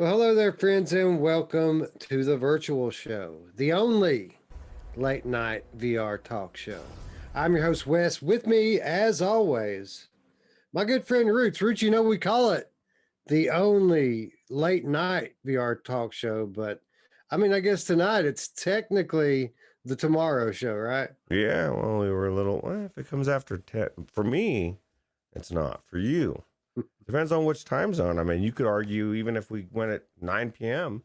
Well, hello there, friends, and welcome to the virtual show, the only late night VR talk show. I'm your host, Wes. With me, as always, my good friend Ruuts. Ruuts, we call it the only late night VR talk show, but I guess tonight it's technically the tomorrow show, right? Yeah, well, we were a little. Well, if it comes after 10, for me, it's not. For you, depends on which time zone. I mean, you could argue even if we went at 9 p.m.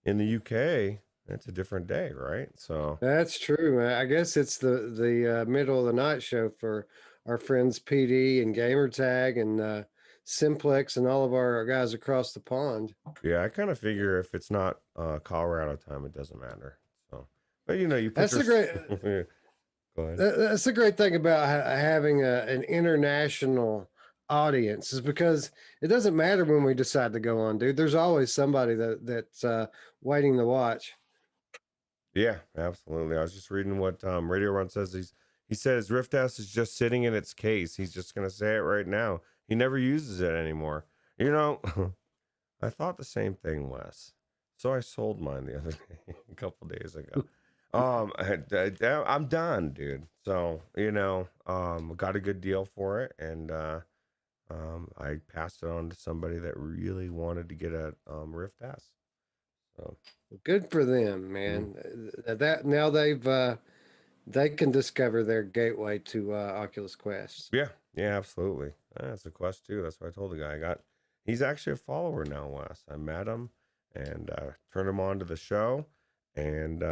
in the UK, it's a different day, right? So, That's true, man. I guess it's the middle of the night show for our friends PD and Gamertag and Simplex and all of our guys across the pond. yeah, I kind of figure if it's not Colorado time, it doesn't matter. So, but you put That's your. the great. Go ahead. That's the great thing about having an international audience is because it doesn't matter when we decide to go on, dude. There's always somebody that's waiting to watch. Yeah, absolutely. I was just reading what Radio Run says. He says Rift S is just sitting in its case. He's just gonna say it right now. He never uses it anymore. You know, I thought the same thing, Wes. So I sold mine the other day, a couple days ago. I'm done, dude. So got a good deal for it, and I passed it on to somebody that really wanted to get a Rift S. So Good for them, mm, man. That now they can discover their gateway to Oculus Quest. yeah, yeah, absolutely. That's a Quest too. That's what I told the guy. He's actually a follower now, Wes. I met him and turned him on to the show. And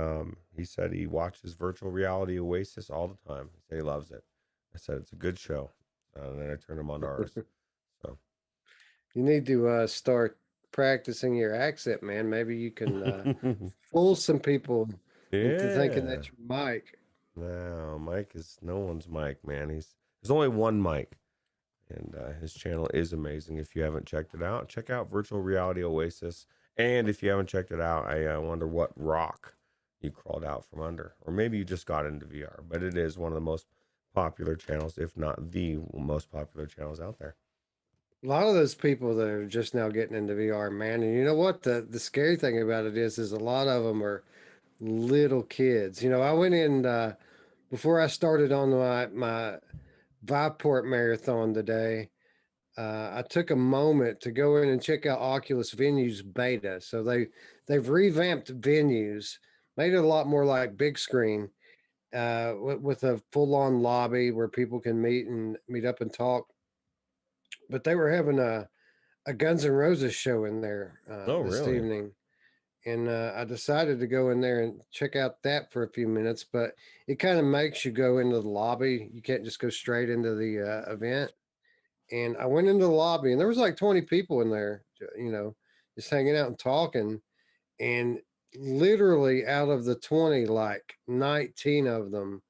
he said he watches virtual reality Oasis all the time. He said he loves it. I said it's a good show. And then I turned him on to ours. So You need to start practicing your accent, man. Maybe you can fool some people into thinking yeah. that you're Mike. No, Mike is no one's Mike, man. There's only one Mike. And his channel is amazing. If you haven't checked it out, check out Virtual Reality Oasis. And if you haven't checked it out, I wonder what rock you crawled out from under. Or maybe you just got into VR. But it is one of the most popular channels, if not the most popular channels out there. A lot of those people that are just now getting into VR, man, and you know what? The scary thing about it is a lot of them are little kids. I went in before I started on my Viveport marathon today. I took a moment to go in and check out Oculus Venue's beta. So they've revamped venues, made it a lot more like big screen, with a full on lobby where people can meet up and talk. But they were having a Guns N' Roses show in there Oh, this really? evening, and I decided to go in there and check out that for a few minutes. But it kind of makes you go into the lobby. You can't just go straight into the event. And I went into the lobby, and there was like 20 people in there, just hanging out and talking. And literally, out of the 20, like 19 of them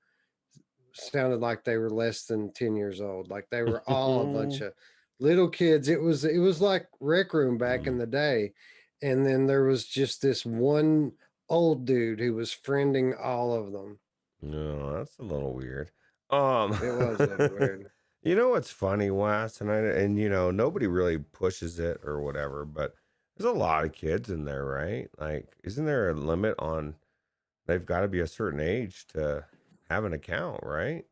sounded like they were less than 10 years old. Like they were all a bunch of little kids. It was like Rec Room back in the day. And then there was just this one old dude who was friending all of them. No, that's a little weird. Um, It was a little weird. you know what's funny, Wes, and nobody really pushes it or whatever, but there's a lot of kids in there, right? Like, isn't there a limit on they've got to be a certain age to have an account, right?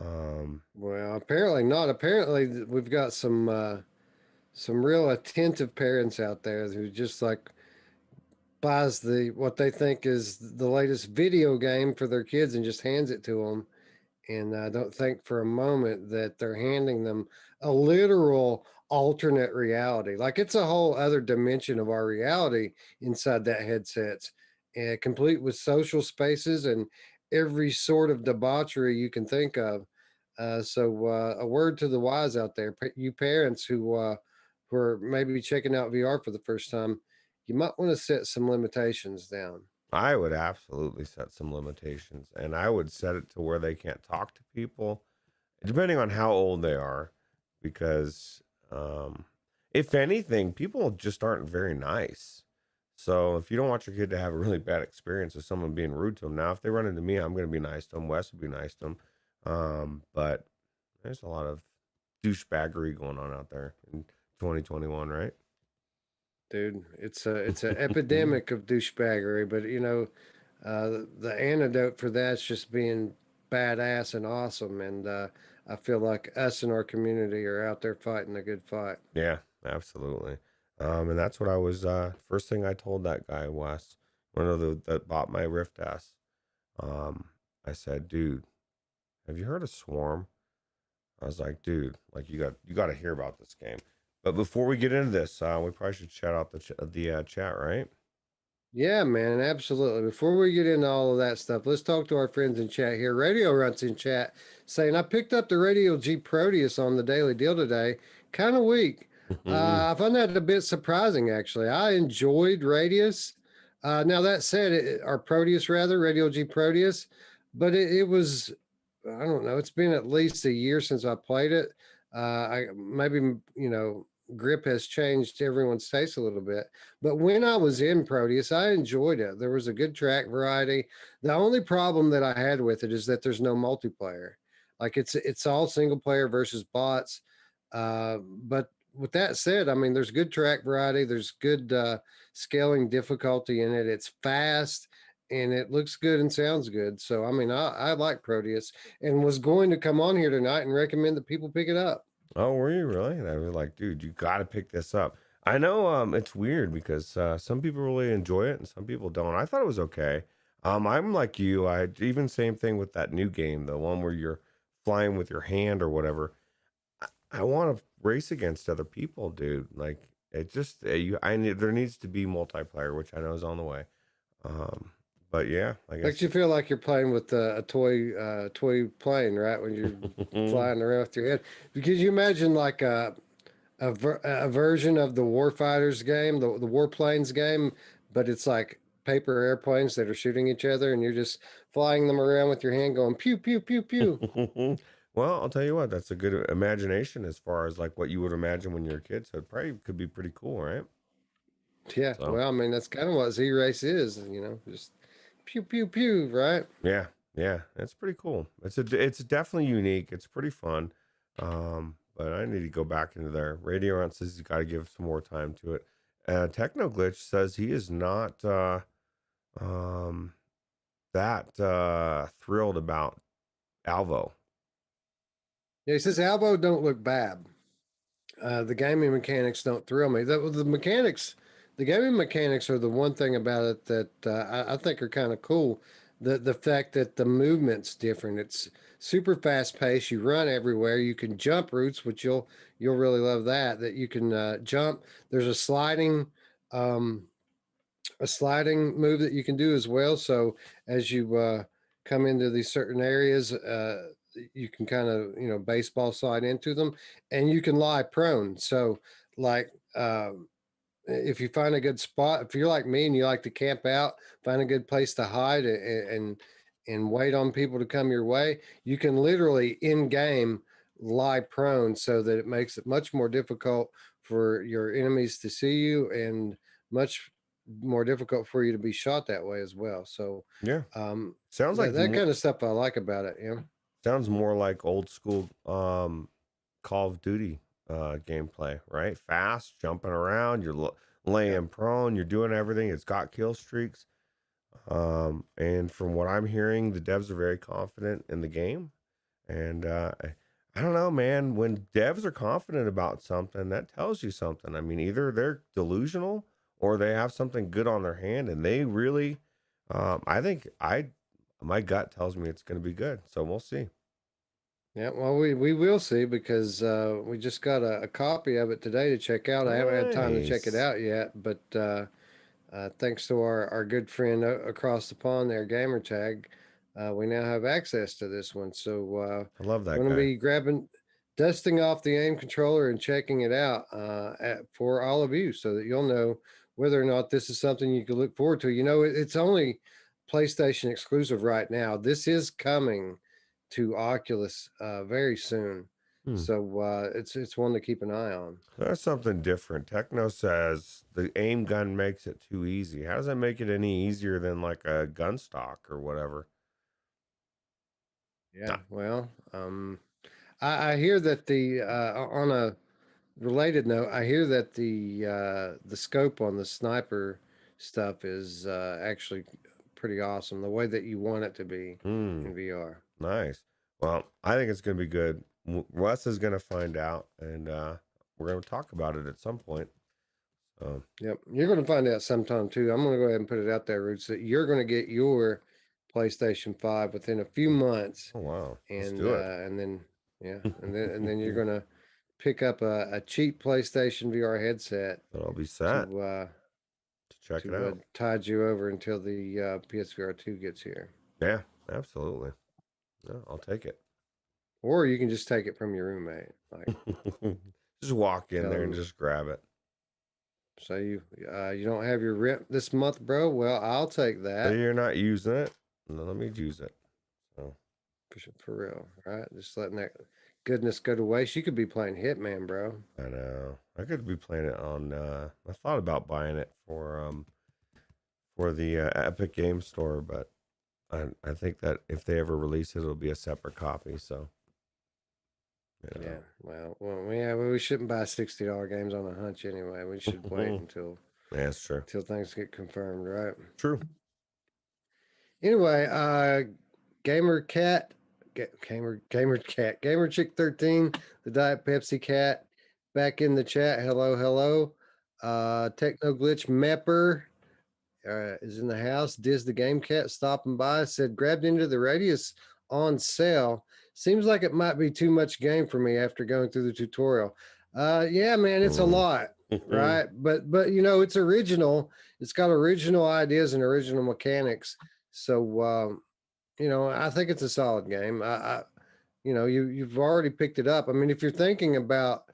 Um, Well, apparently not. Apparently we've got some real attentive parents out there who just like buys the what they think is the latest video game for their kids and just hands it to them. And I don't think for a moment that they're handing them a literal alternate reality. Like it's a whole other dimension of our reality inside that headset, complete with social spaces and every sort of debauchery you can think of. So a word to the wise out there, you parents who are maybe checking out VR for the first time, you might want to set some limitations down. I would absolutely set some limitations, and I would set it to where they can't talk to people, depending on how old they are, because um, if anything, people just aren't very nice. So if you don't want your kid to have a really bad experience with someone being rude to them, now if they run into me, I'm going to be nice to them. Wes would be nice to them. But there's a lot of douchebaggery going on out there in 2021, right? dude. It's a epidemic of douchebaggery, but the antidote for that's just being badass and awesome. And I feel like us and our community are out there fighting a good fight. Yeah, absolutely. And that's what I was first thing I told that guy, Wes, one of the that bought my Rift S. Um, I said, dude, have you heard of Swarm? I was like, dude, like you got to hear about this game. But before we get into this, we probably should shout out the chat, right? Yeah, man, absolutely. Before we get into all of that stuff, let's talk to our friends in chat here. Radio Runs in chat saying, I picked up the RadioG Proteus on the daily deal today. Kind of weak. I found that a bit surprising, actually. I enjoyed Radius. Now, that said, or Proteus rather, RadioG Proteus, but it was, I don't know, it's been at least a year since I played it. I maybe, grip has changed everyone's taste a little bit. But when I was in Proteus, I enjoyed it. There was a good track variety. The only problem that I had with it is that there's no multiplayer. Like it's all single player versus bots. But with that said, I mean, there's good track variety. There's good scaling difficulty in it. It's fast and it looks good and sounds good. So I mean, I like Proteus and was going to come on here tonight and recommend that people pick it up. Oh, were you really? And I was like, dude, you got to pick this up. I know it's weird because some people really enjoy it and some people don't. I thought it was okay. I'm like you. I even same thing with that new game, the one where you're flying with your hand or whatever. I want to race against other people, dude. Like it just I need there needs to be multiplayer, which I know is on the way. Um, but yeah, I Makes guess. you feel like you're playing with a toy plane, right? When you're flying around with your head. Because you imagine like a version of the Warfighters game, the Warplanes game, but it's like paper airplanes that are shooting each other, and you're just flying them around with your hand, going pew pew pew pew. Well, I'll tell you what, that's a good imagination as far as like what you would imagine when you're a kid. So it probably could be pretty cool, right? Yeah, So well, I mean that's kind of what Z Race is, just pew pew pew, right? yeah, yeah, it's pretty cool. It's definitely unique. It's pretty fun. But I need to go back into there. Radio on says he's got to give some more time to it. Techno Glitch says he is not um that thrilled about Alvo. Yeah, he says Alvo don't look bad. The gaming mechanics don't thrill me. The gaming mechanics are the one thing about it that I think are kind of cool. The fact that the movement's different. It's super fast paced. You run everywhere. You can jump routes, which you'll really love that. That you can jump. There's um, a sliding move that you can do as well. So as you come into these certain areas, you can kind of baseball slide into them, and you can lie prone. So like if you find a good spot, if you're like me and you like to camp out, find a good place to hide and wait on people to come your way, you can literally in game lie prone so that it makes it much more difficult for your enemies to see you and much more difficult for you to be shot that way as well. So Yeah, um, sounds that like that kind of stuff I like about it. Yeah. sounds more like old school Call of Duty gameplay, right? Fast, jumping around, you're Yeah. laying prone, you're doing everything. It's got kill streaks. And from what I'm hearing, the devs are very confident in the game. And I don't know, man. When devs are confident about something, that tells you something. I mean, either they're delusional or they have something good on their hand, and they really, I think my gut tells me it's going to be good. So we'll see. Yeah, well, we will see because we just got a copy of it today to check out. I haven't had time to check it Nice. out yet, but thanks to our good friend across the pond there, Gamertag, we now have access to this one. So I love that going to guy. be dusting off the aim controller and checking it out for all of you so that you'll know whether or not this is something you can look forward to. It's only PlayStation exclusive right now. This is coming to Oculus very soon. Hmm. So it's one to keep an eye on. That's something different. Techno says the aim gun makes it too easy. How does that make it any easier than like a gun stock or whatever? Yeah, well, I hear that the on a related note, I hear that the scope on the sniper stuff is actually pretty awesome. The way that you want it to be Hmm. in VR. Nice. Well, I think it's going to be good. Russ is going to find out, and we're going to talk about it at some point. So, Yep, you're going to find out sometime too. I'm going to go ahead and put it out there, Roots, that you're going to get your PlayStation 5 within a few months, oh wow, let's and do it. then yeah, and then you're going to pick up a cheap PlayStation VR headset Then I'll be set to to check it out. tide you over until the PSVR 2 gets here. Yeah, absolutely. Yeah, I'll take it. Or you can just take it from your roommate. Like Just walk in tell there and them, just grab it. say you don't have your rent this month, bro. Well, I'll take Say that you're not using it, and then let me use it. So for real, right? Just letting that goodness go to waste. You could be playing Hitman, bro. I know I could be playing it on. I thought about buying it for the Epic Game Store, but I think that if they ever release it, it'll be a separate copy. So you Yeah. Well, yeah. Well, we shouldn't buy $60 games on a hunch anyway. We should wait know. Yeah, it's true. until things get confirmed, right? True. Anyway, Gamer Cat, Gamer Chick 13, the Diet Pepsi Cat, back in the chat. Hello, hello. Techno Glitch Mepper is in the house. Diz the Game Cat stopping by said grabbed into the Radius on sale. Seems like it might be too much game for me after going through the tutorial. Yeah, man, it's a lot, right? But it's original. It's got original ideas and original mechanics. So I think it's a solid game. You've already picked it up. I mean, if you're thinking about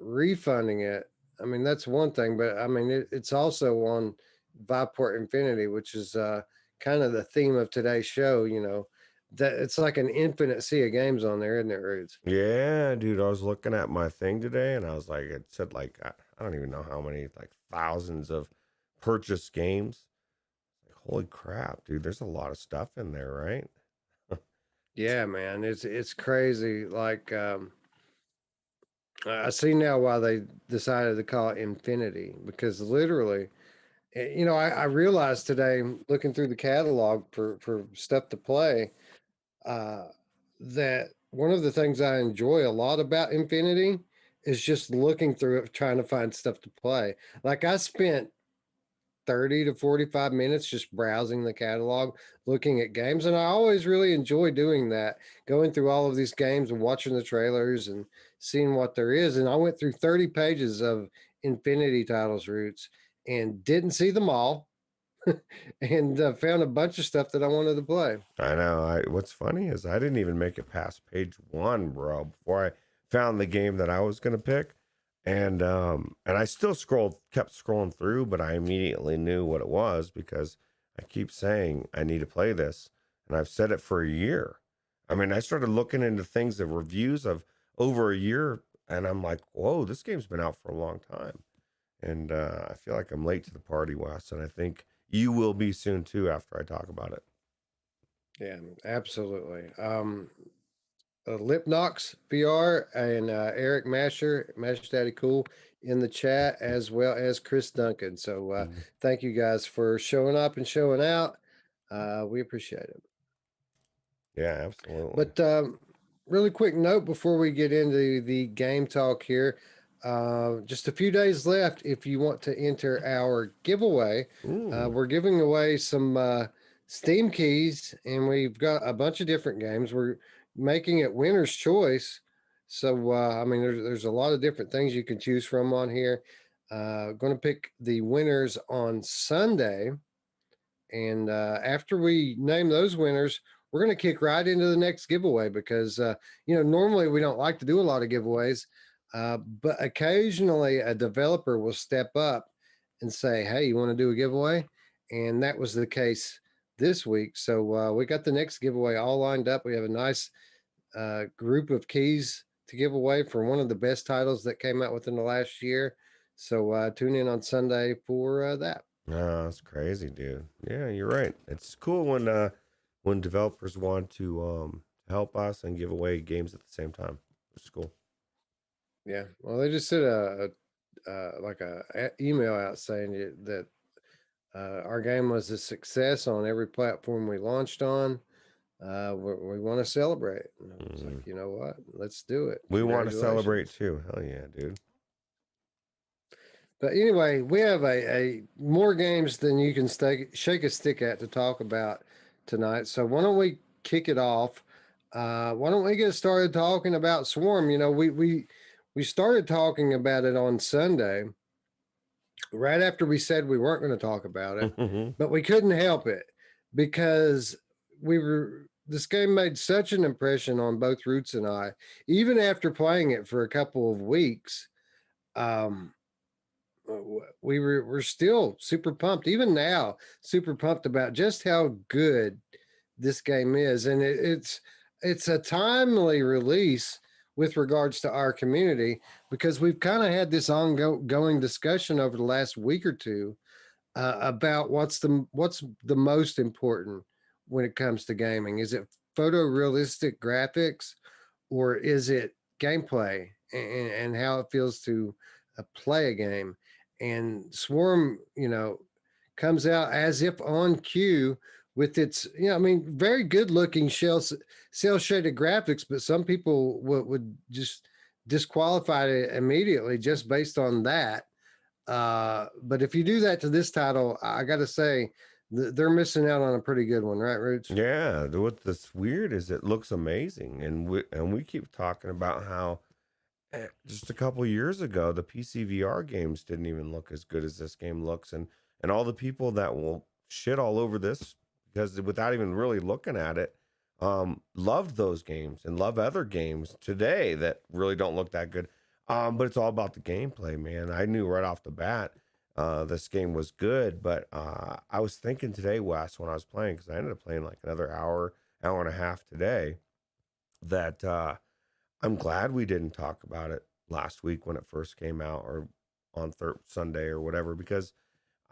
refunding it, I mean that's one thing, but I mean it's also on Viveport Infinity, which is kind of the theme of today's show. That it's like an infinite sea of games on there, isn't it, Roots? Yeah, dude. I was looking at my thing today, and I was like, it said like I don't even know how many, like thousands of purchased games. Like, holy crap, dude! There's a lot of stuff in there, right? Yeah, man, it's crazy. Like I see now why they decided to call it Infinity because literally, I realized today looking through the catalog for stuff to play, uh, that one of the things I enjoy a lot about Infinity is just looking through it, trying to find stuff to play. Like I spent 30 to 45 minutes just browsing the catalog, looking at games. And I always really enjoy doing that, going through all of these games and watching the trailers and seeing what there is. And I went through 30 pages of Infinity titles, Roots, and didn't see them all and found a bunch of stuff that I wanted to play. I know. What's funny is I didn't even make it past page one, bro, before I found the game that I was gonna pick, and I still kept scrolling through, but I immediately knew what it was because I keep saying I need to play this, and I've said it for a year. I mean, I started looking into things, the reviews of over a year, and I'm like, whoa, this game's been out for a long time, and I feel like I'm late to the party, Wes, and I think you will be soon too after I talk about it. Yeah, absolutely. Lipnox VR and Eric Masher, Mash Daddy Cool in the chat, as well as Chris Duncan. So Mhm. thank you guys for showing up and showing out. We appreciate it. Yeah, absolutely. But really quick note before we get into the game talk here. Just a few days left if you want to enter our giveaway. Ooh. We're giving away some Steam keys, and we've got a bunch of different games. We're making it winner's choice. So, I mean, there's a lot of different things you can choose from on here. Going to pick the winners on Sunday. And after we name those winners, we're going to kick right into the next giveaway because, normally we don't like to do a lot of giveaways, but occasionally a developer will step up and say, hey, you want to do a giveaway? And that was the case this week. So we got the next giveaway all lined up. We have a nice group of keys to give away for one of the best titles that came out within the last year. So tune in on Sunday for that. Oh, that's crazy, dude. Yeah, you're right. It's cool when developers want to help us and give away games at the same time. Which is cool. Yeah. Well, they just sent like email out saying that our game was a success on every platform we launched on. We want to celebrate. And I was like, Mm. you know what? Let's do it. We want to celebrate Congratulations. too. Hell yeah, dude. But anyway, we have a more games than you can shake a stick at to talk about tonight. So why don't we kick it off? Why don't we get started talking about Swarm? You know, we started talking about it on Sunday, right after we said we weren't going to talk about it, but we couldn't help it because this game made such an impression on both Ruuts and I, even after playing it for a couple of weeks. Um, we're still super pumped, even now, super pumped about just how good this game is, and it's a timely release with regards to our community because we've kind of had this ongoing discussion over the last week or two about what's the most important when it comes to gaming. Is it photorealistic graphics or is it gameplay and how it feels to play a game? And Swarm, you know, comes out as if on cue with its, you know, I mean, very good looking cell shaded graphics, but some people would just disqualify it immediately just based on that. But if you do that to this title, I got to say, they're missing out on a pretty good one, right, Roots? Yeah, what's weird is it looks amazing, and we keep talking about how just a couple years ago the PC VR games didn't even look as good as this game looks, and all the people that will shit all over this because without even really looking at it, loved those games and love other games today that really don't look that good. But it's all about the gameplay, man. I knew right off the bat this game was good, but I was thinking today, Wes, when I was playing, because I ended up playing like another hour and a half today, that I'm glad we didn't talk about it last week when it first came out or on Sunday or whatever, because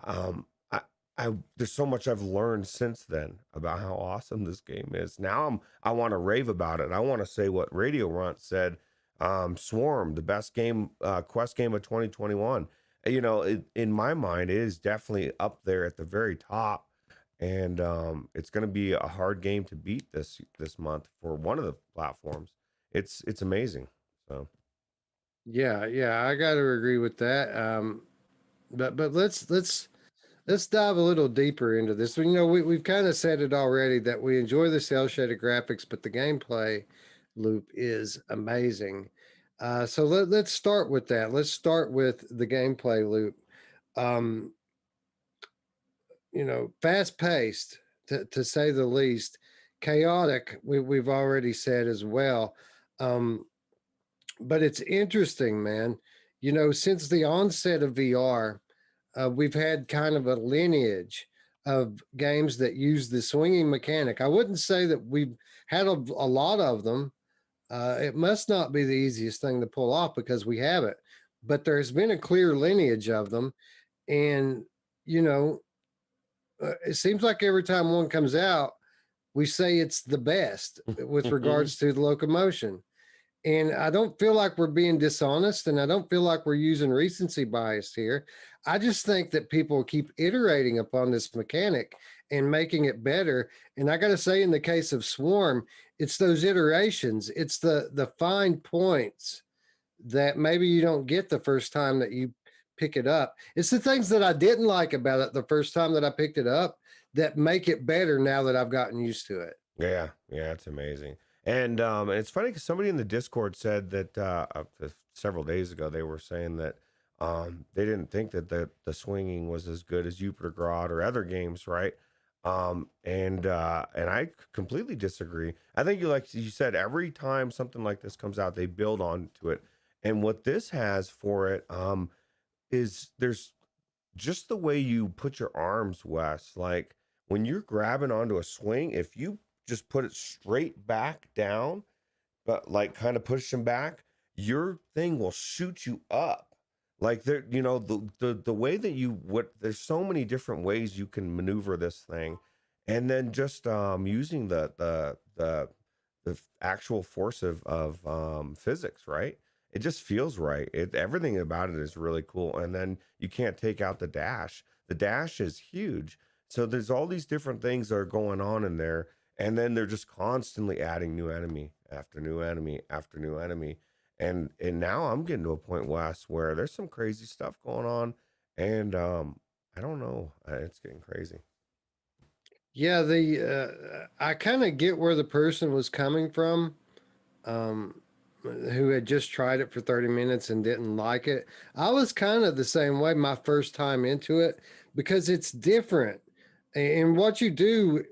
um, I, there's so much I've learned since then about how awesome this game is. Now I want to rave about it. I want to say what Radio Runt said. Swarm, the best game, Quest game of 2021. You know, in my mind, it is definitely up there at the very top, and it's going to be a hard game to beat this month for one of the platforms. It's amazing. So Yeah, I got to agree with that. But let's dive a little deeper into this. You know, we've kind of said it already that we enjoy the cell shaded graphics, but the gameplay loop is amazing. So let's start with that. Let's start with the gameplay loop. Um, you know, fast paced to say the least, chaotic. We've already said as well. Um, but it's interesting, man. You know, since the onset of VR, we've had kind of a lineage of games that use the swinging mechanic. I wouldn't say that we've had a lot of them. It must not be the easiest thing to pull off because we have it, but there's been a clear lineage of them. And, you know, it seems like every time one comes out, we say it's the best with regards to the locomotion. And I don't feel like we're being dishonest and I don't feel like we're using recency bias here. I just think that people keep iterating upon this mechanic and making it better. And I got to say, in the case of Swarm, it's those iterations, it's the fine points that maybe you don't get the first time that you pick it up. It's the things that I didn't like about it the first time that I picked it up that make it better now that I've gotten used to it. yeah, it's amazing. And it's funny because somebody in the Discord said that several days ago they were saying that they didn't think that the swinging was as good as Jupiter Grod or other games, right? And I completely disagree. I think like you said, every time something like this comes out, they build onto it. And what this has for it is there's just the way you put your arms, Wes. Like when you're grabbing onto a swing, if you just put it straight back down, but like kind of push them back, your thing will shoot you up. Like there, you know, the way that you what there's so many different ways you can maneuver this thing, and then just using the actual force of physics, right? it just feels right. Everything about it is really cool. And then you can't take out the dash. The dash is huge. So there's all these different things that are going on in there, and then they're just constantly adding new enemy after new enemy after new enemy. And now I'm getting to a point, Wes, where there's some crazy stuff going on, and I don't know, it's getting crazy. Yeah, I kind of get where the person was coming from, who had just tried it for 30 minutes and didn't like it. I was kind of the same way my first time into it because it's different. And what you do,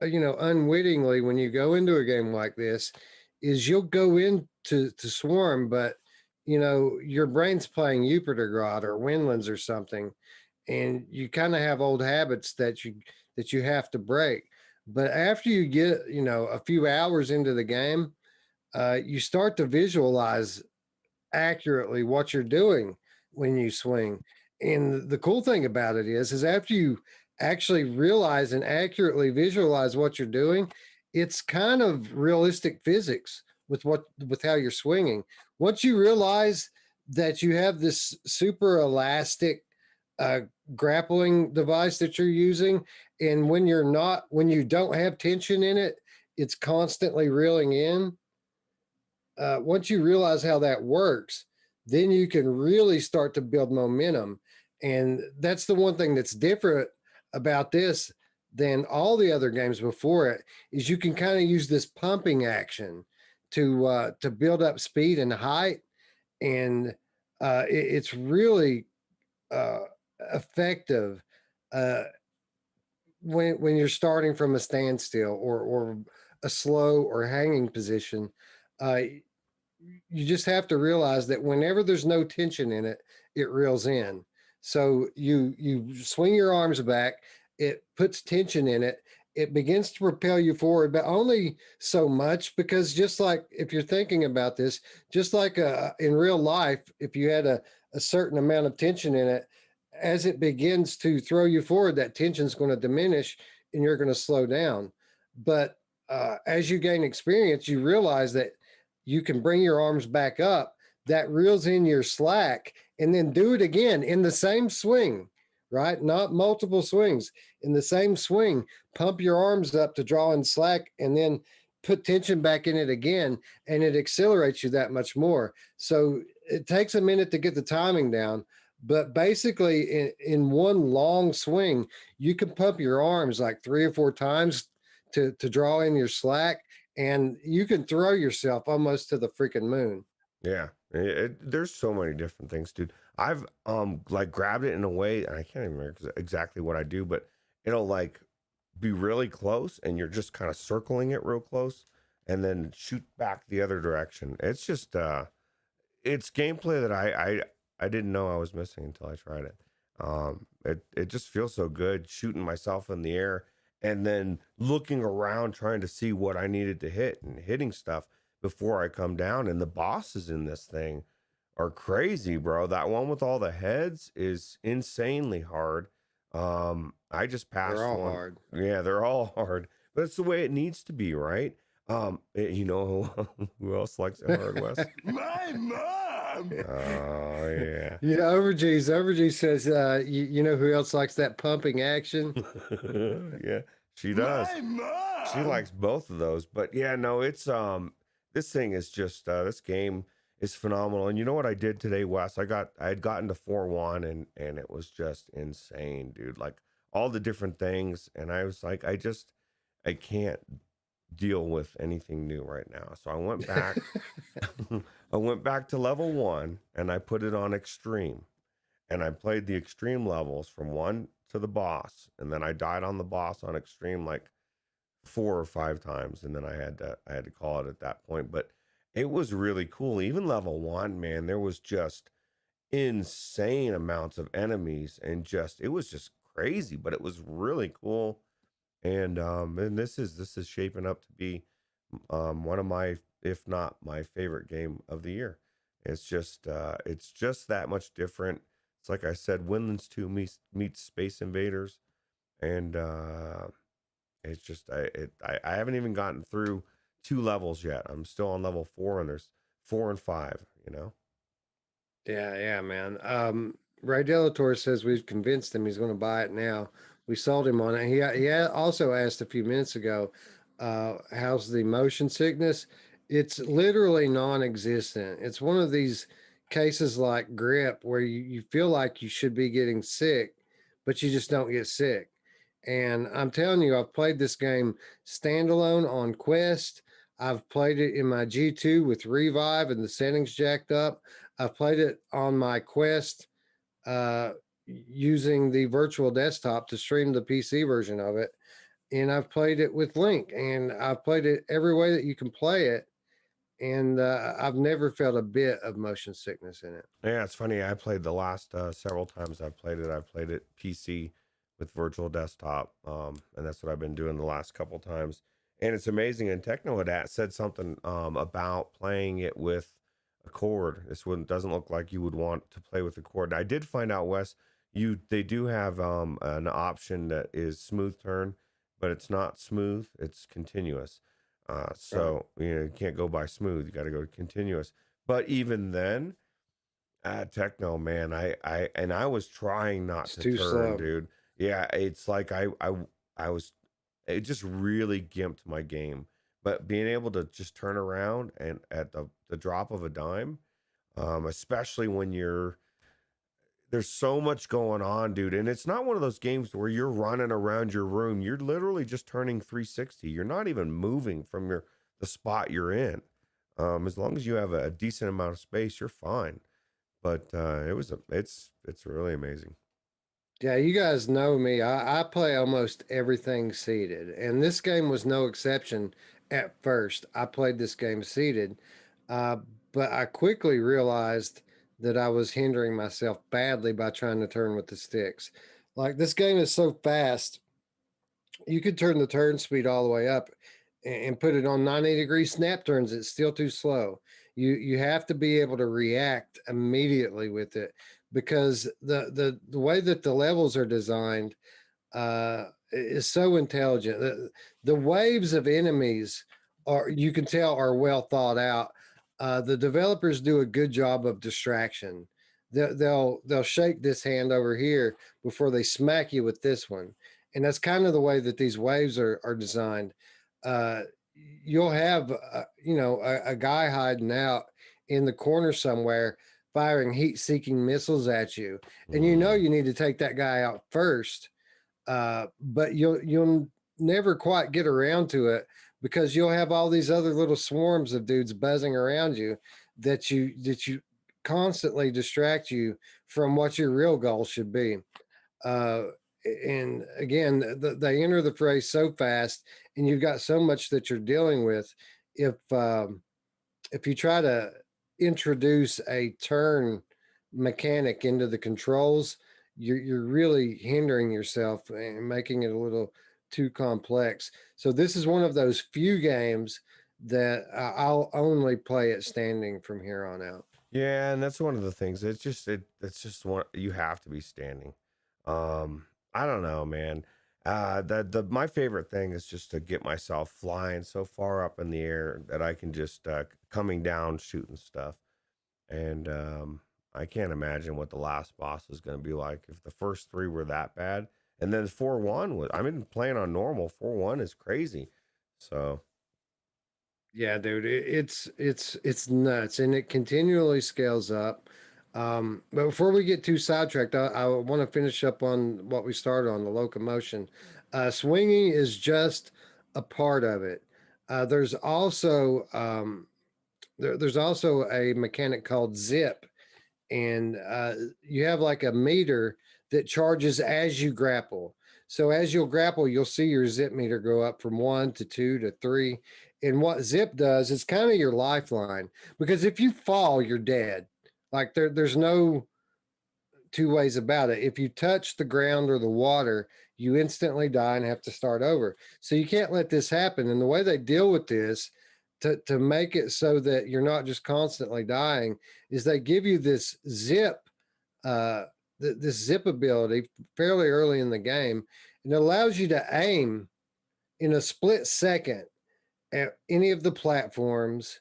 unwittingly when you go into a game like this is you'll go into Swarm, but your brain's playing Jupiter or Windlands or something, and you kind of have old habits that you have to break. But after you get a few hours into the game, you start to visualize accurately what you're doing when you swing. And the cool thing about it is after you actually realize and accurately visualize what you're doing, it's kind of realistic physics with how you're swinging. Once you realize that you have this super elastic uh, grappling device that you're using, and when you don't have tension in it, it's constantly reeling in. Once you realize how that works, then you can really start to build momentum. And that's the one thing that's different about this than all the other games before it is you can kind of use this pumping action to build up speed and height, and it's really uh, effective uh, when you're starting from a standstill or a slow or hanging position. Uh, you just have to realize that whenever there's no tension in it, it reels in. So you swing your arms back, it puts tension in it, it begins to propel you forward, but only so much, because just like if you're thinking about this, just like in real life, if you had a certain amount of tension in it, as it begins to throw you forward, that tension is going to diminish and you're going to slow down. But as you gain experience, you realize that you can bring your arms back up, that reels in your slack, and then do it again in the same swing, right? Not multiple swings. In the same swing, pump your arms up to draw in slack and then put tension back in it again, and it accelerates you that much more. So it takes a minute to get the timing down, but basically in one long swing, you can pump your arms like 3 or 4 times to draw in your slack, and you can throw yourself almost to the freaking moon. Yeah, there's so many different things, dude. I've like grabbed it in a way, and I can't even remember exactly what I do, but it'll like be really close, and you're just kind of circling it real close, and then shoot back the other direction. It's just it's gameplay that I didn't know I was missing until I tried it. It just feels so good shooting myself in the air and then looking around trying to see what I needed to hit and hitting stuff before I come down. And the bosses in this thing are crazy, bro. That one with all the heads is insanely hard. I just They're passed all one. hard. Yeah, they're all hard, but it's the way it needs to be, right? You know who else likes it hard, Wes? My mom! Oh yeah. Overgy says, you know who else likes that pumping action? Yeah, she does. My She mom! likes both of those. But yeah, no, it's this thing is just this game is phenomenal. And you know what I did today, Wes? I had gotten to 4-1 and it was just insane, dude. Like all the different things. And I was like, I can't deal with anything new right now. So I went back. I went back to level 1 and I put it on extreme. And I played the extreme levels from 1 to the boss, and then I died on the boss on extreme like 4 or 5 times, and then I had to call it at that point. But it was really cool. Even level 1, man, there was just insane amounts of enemies, and just it was just crazy, but it was really cool. And this is shaping up to be one of my, if not my favorite game of the year. It's just that much different. It's like I said, Windlands 2 meets Space Invaders, and it's just I haven't even gotten through 2 levels yet. I'm still on level 4, and there's 4 and 5. you know? Yeah, man. Ray Delator says we've convinced him he's going to buy it now. We sold him on it. Also asked a few minutes ago, how's the motion sickness? It's literally non-existent. It's one of these cases like grip where you feel like you should be getting sick, but you just don't get sick. And I'm telling you, I've played this game standalone on Quest. I've played it in my G2 with Revive and the settings jacked up. I've played it on my Quest using the virtual desktop to stream the PC version of it. And I've played it with Link, and I've played it every way that you can play it. And I've never felt a bit of motion sickness in it. Yeah, it's funny. I played the last several times I've played it. I've played it PC with virtual desktop, and that's what I've been doing the last couple times. And it's amazing. And Techno had said something about playing it with a cord. This one doesn't look like you would want to play with a cord. I did find out, Wes, they do have an option that is smooth turn, but it's not smooth. It's continuous. So you can't go by smooth. You got to go continuous. But even then, Techno, man, I was trying not It's to too turn, slow. dude. Yeah, it's like I was, it just really gimped my game. But being able to just turn around and at the drop of a dime, especially when there's so much going on, dude. And it's not one of those games where you're running around your room. You're literally just turning 360. You're not even moving from the spot you're in. As long as you have a decent amount of space, you're fine. But it's really amazing. Yeah, you guys know me. I play almost everything seated, and this game was no exception at first. I played this game seated, uh, but I quickly realized that I was hindering myself badly by trying to turn with the sticks. Like, this game is so fast, you could turn the turn speed all the way up and put it on 90-degree snap turns. It's still too slow. You have to be able to react immediately with it, because the way that the levels are designed is so intelligent. The waves of enemies are, you can tell, are well thought out. The developers do a good job of distraction. They'll shake this hand over here before they smack you with this one, and that's kind of the way that these waves are designed. Uh, you'll have a guy hiding out in the corner somewhere firing heat-seeking missiles at you, and you know Mm. you need to take that guy out first, but you'll never quite get around to it because you'll have all these other little swarms of dudes buzzing around you that you constantly distract you from what your real goal should be. Uh, and again, they enter the fray so fast, and you've got so much that you're dealing with. If you try to introduce a turn mechanic into the controls, you're really hindering yourself and making it a little too complex. So this is one of those few games that I'll only play it standing from here on out. Yeah, and that's one of the things. It's just one you have to be standing. I don't know, man. The my favorite thing is just to get myself flying so far up in the air that I can just coming down shooting stuff. And I can't imagine what the last boss is going to be like if the first three were that bad. And then 4-1 was, I've been playing on normal. 4-1 is crazy. So, Yeah, dude, it's nuts, and it continually scales up. But before we get too sidetracked, I want to finish up on what we started on, the locomotion. Swinging is just a part of it. There's also there's also a mechanic called zip, and you have like a meter that charges as you grapple. So as you'll grapple, you'll see your zip meter go up from 1 to 2 to 3. And what zip does is kind of your lifeline, because if you fall, you're dead. Like, there's no two ways about it. If you touch the ground or the water, you instantly die and have to start over. So you can't let this happen. And the way they deal with this to make it so that you're not just constantly dying is they give you this zip, uh, this zip ability fairly early in the game, and it allows you to aim in a split second at any of the platforms,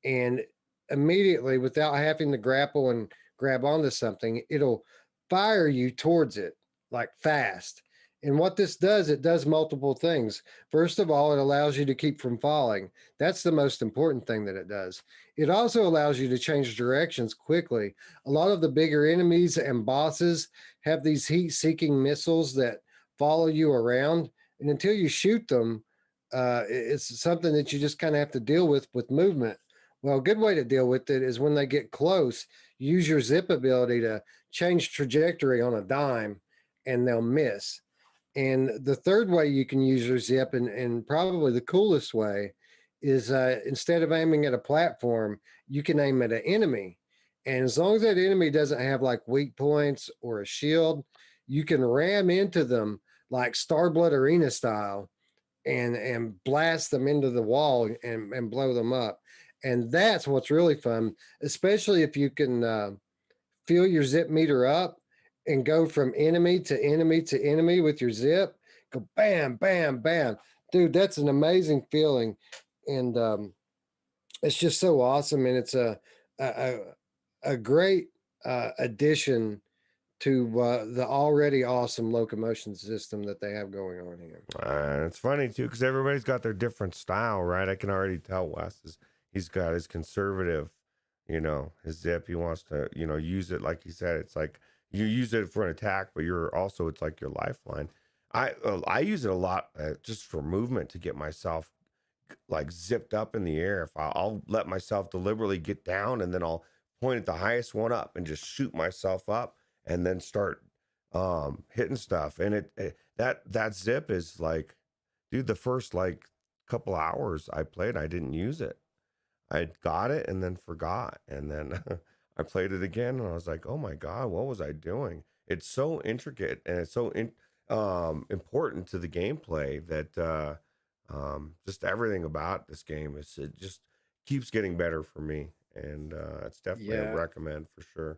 and immediately without having to grapple and grab onto something. It'll fire you towards it like fast. And what this does, it does multiple things. First of all, it allows you to keep from falling. That's the most important thing that it does. It also allows you to change directions quickly. A lot of the bigger enemies and bosses have these heat seeking missiles that follow you around. And until you shoot them, it's something that you just kind of have to deal with movement. Well, a good way to deal with it is when they get close, use your zip ability to change trajectory on a dime and they'll miss. And the third way you can use your zip, and probably the coolest way, is instead of aiming at a platform, you can aim at an enemy. And as long as that enemy doesn't have like weak points or a shield, you can ram into them like Starblood Arena style and blast them into the wall and blow them up. And that's what's really fun, especially if you can fill your zip meter up and go from enemy to enemy to enemy with your zip. Go bam, bam, bam. Dude, that's an amazing feeling. And it's just so awesome. And it's a, a great addition to the already awesome locomotion system that they have going on here. It's funny too, because everybody's got their different style, right? I can already tell Wes he's got his conservative, his zip. He wants to, use it like he said. It's like you use it for an attack, but it's like your lifeline. I use it a lot just for movement to get myself like zipped up in the air. If I'll let myself deliberately get down, and then I'll point at the highest one up and just shoot myself up, and then start hitting stuff. And that zip is like, dude, the first like couple hours I played, I didn't use it. I got it and then forgot, and then I played it again, and I was like, oh my god, what was I doing? It's so intricate, and it's so important to the gameplay that just everything about this game it just keeps getting better for me, and it's definitely a recommend for sure.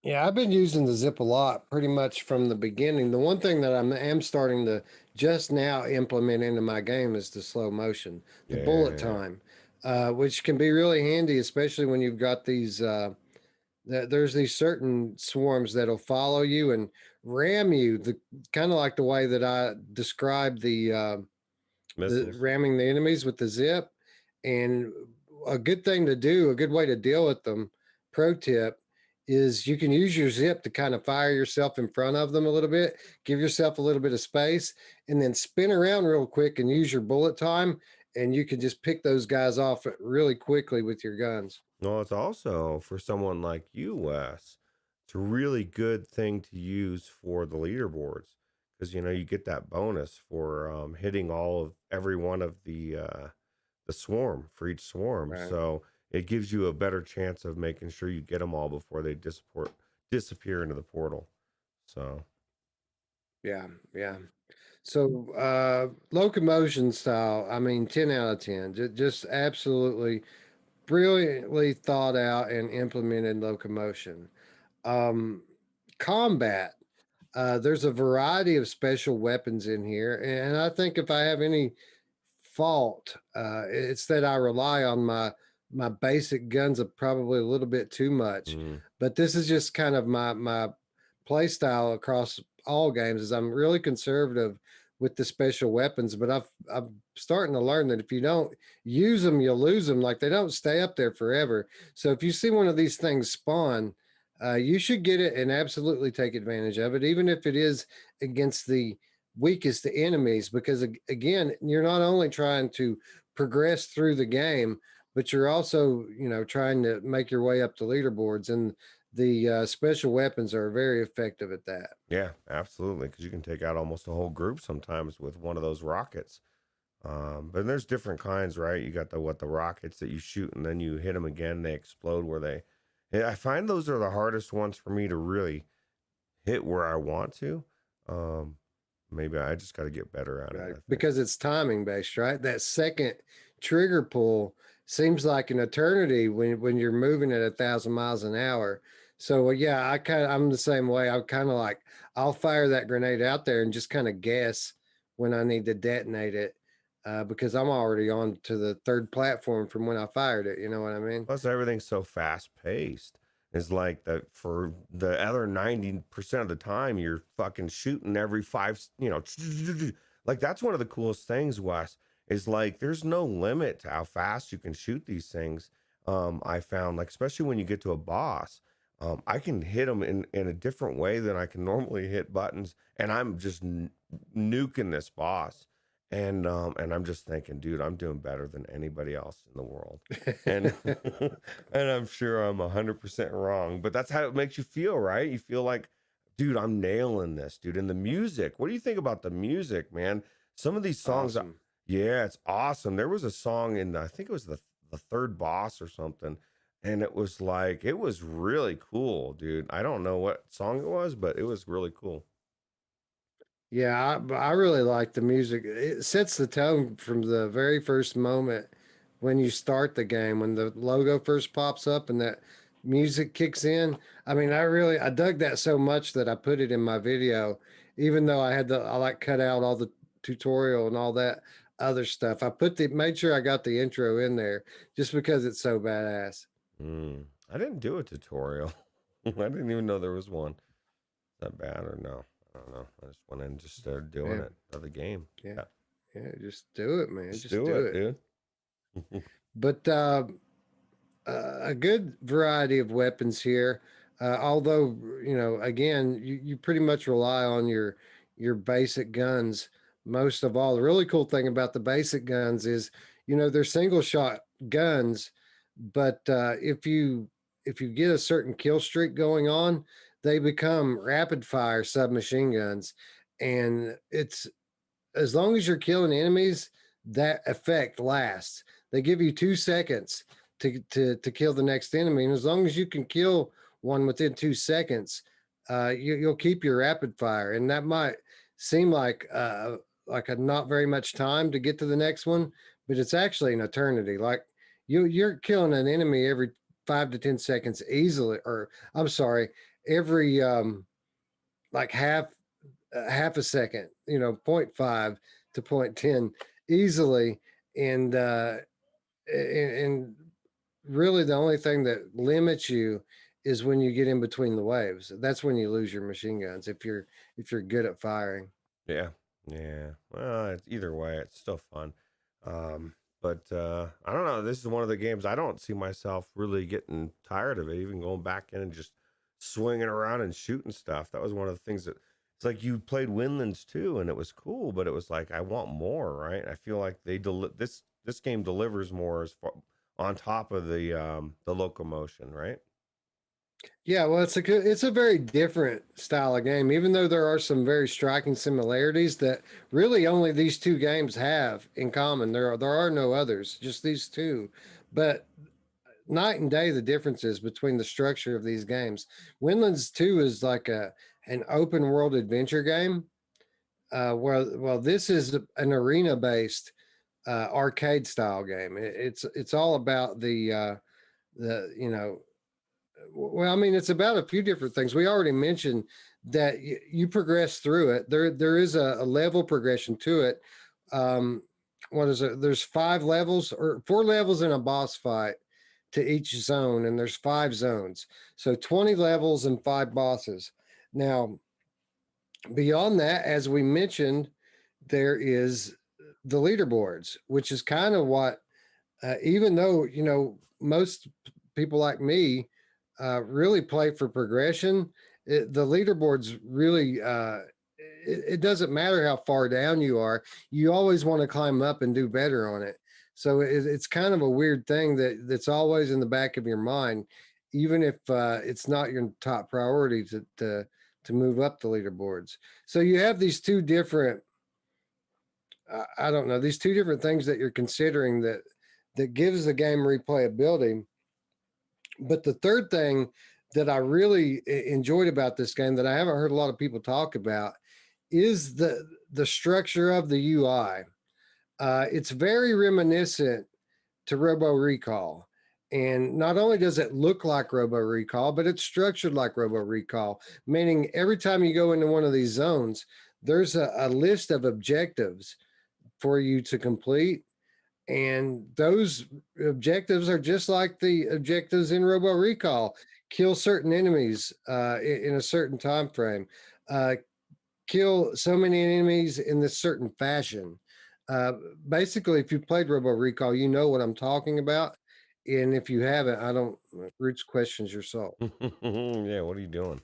Yeah, I've been using the zip a lot pretty much from the beginning. The one thing that I am starting to just now implement into my game is the slow motion, the bullet Yeah. time, which can be really handy, especially when you've got these. There's these certain swarms that'll follow you and ram you. The kind of like the way that I described the Missiles. ramming the enemies with the zip. And a good thing to do, a good way to deal with them, pro tip, is you can use your zip to kind of fire yourself in front of them a little bit, give yourself a little bit of space, and then spin around real quick and use your bullet time. And you can just pick those guys off really quickly with your guns. No, it's also for someone like you, Wes. It's a really good thing to use for the leaderboards, because you get that bonus for hitting every one of the swarm for each swarm. Right. So it gives you a better chance of making sure you get them all before they disappear into the portal. So Yeah, yeah. So locomotion style, I mean, 10 out of 10. Just absolutely brilliantly thought out and implemented locomotion. Um, combat, there's a variety of special weapons in here, and I think if I have any fault, it's that I rely on my basic guns of probably a little bit too much. But this is just kind of my play style across all games. Is I'm really conservative with the special weapons, but I'm starting to learn that if you don't use them, you'll lose them. Like they don't stay up there forever. So if you see one of these things spawn, you should get it and absolutely take advantage of it, even if it is against the weakest enemies. Because again, you're not only trying to progress through the game, but you're also, trying to make your way up the leaderboards. And the special weapons are very effective at that. yeah, absolutely, because you can take out almost a whole group sometimes with one of those rockets. But there's different kinds, right? You got the rockets that you shoot and then you hit them again, they explode where they. Yeah, I find those are the hardest ones for me to really hit where I want to. Maybe I just got to get better at it. I think. Because it's timing based, right? That second trigger pull seems like an eternity when you're moving at 1,000 miles an hour. So yeah, I'm the same way. I'm kind of like, I'll fire that grenade out there and just kind of guess when I need to detonate it. because I'm already on to the third platform from when I fired it. You know what I mean? Plus, everything's so fast paced. It's like that for the other 90% of the time, you're fucking shooting every like that's one of the coolest things, Wes, is like there's no limit to how fast you can shoot these things. I found, like, especially when you get to a boss, I can hit them in a different way than I can normally hit buttons, and I'm just nuking this boss. And I'm just thinking, dude, I'm doing better than anybody else in the world. And and I'm sure I'm 100% wrong, but that's how it makes you feel, right? You feel like, dude, I'm nailing this, dude. And the music, what do you think about the music, man? Some of these songs, Awesome. yeah, it's awesome. There was a song in, I think it was the third boss or something, and it was like, it was really cool, dude. I don't know what song it was, but it was really cool. Yeah, I really like the music. It sets the tone from the very first moment when you start the game, when the logo first pops up and that music kicks in. I mean, I dug that so much that I put it in my video, even though I like cut out all the tutorial and all that other stuff. Made sure I got the intro in there just because it's so badass. I didn't do a tutorial. I didn't even know there was one. Is that bad or no? I don't know. I just went in and just started doing Yeah, it of the game. yeah, Yeah. yeah. Just do it, man. Just Just do do it, it. dude. But a good variety of weapons here. Although, again, you pretty much rely on your basic guns most of all. The really cool thing about the basic guns is, they're single shot guns, but if you get a certain kill streak going on, they become rapid fire submachine guns, and it's as long as you're killing enemies, that effect lasts. They give you 2 seconds to kill the next enemy, and as long as you can kill one within 2 seconds, you'll keep your rapid fire. And that might seem like a not very much time to get to the next one, but it's actually an eternity. Like you're killing an enemy every 5 to 10 seconds easily, or I'm sorry, every like half a second, 0.5 to 0.10 easily. And really the only thing that limits you is when you get in between the waves. That's when you lose your machine guns if you're good at firing. Yeah. Yeah. Well, either way, it's still fun. But I don't know. This is one of the games I don't see myself really getting tired of it, even going back in and just swinging around and shooting stuff. That was one of the things that it's like you played Windlands too, and it was cool, but it was like I want more, right? I feel like this game delivers more as far on top of the locomotion, right? Yeah, well, it's a very different style of game, even though there are some very striking similarities that really only these two games have in common. There are no others, just these two. But night and day the differences between the structure of these games. Windlands 2 is like an open world adventure game, well, this is an arena based arcade style game. It's all about the well, I mean, it's about a few different things. We already mentioned that you progress through it. There is a level progression to it. Um, what is it? There's 5 levels or 4 levels in a boss fight to each zone, and there's 5 zones. So 20 levels and 5 bosses. Now, beyond that, as we mentioned, there is the leaderboards, which is kind of what, even though, most people like me really play for progression, the leaderboards really, it doesn't matter how far down you are, you always want to climb up and do better on it. So it's kind of a weird thing that's always in the back of your mind, even if it's not your top priority to move up the leaderboards. So you have these two different, I don't know, these two different things that you're considering that gives the game replayability. But the third thing that I really enjoyed about this game that I haven't heard a lot of people talk about is the structure of the UI. It's very reminiscent to Robo Recall. And not only does it look like Robo Recall, but it's structured like Robo Recall, meaning every time you go into one of these zones, there's a list of objectives for you to complete. And those objectives are just like the objectives in Robo Recall: kill certain enemies in a certain time frame, uh, kill so many enemies in this certain fashion. Uh, Basically, if you played Robo Recall, you know what I'm talking about. And if you haven't, I don't. Roots questions your soul. Yeah, what are you doing?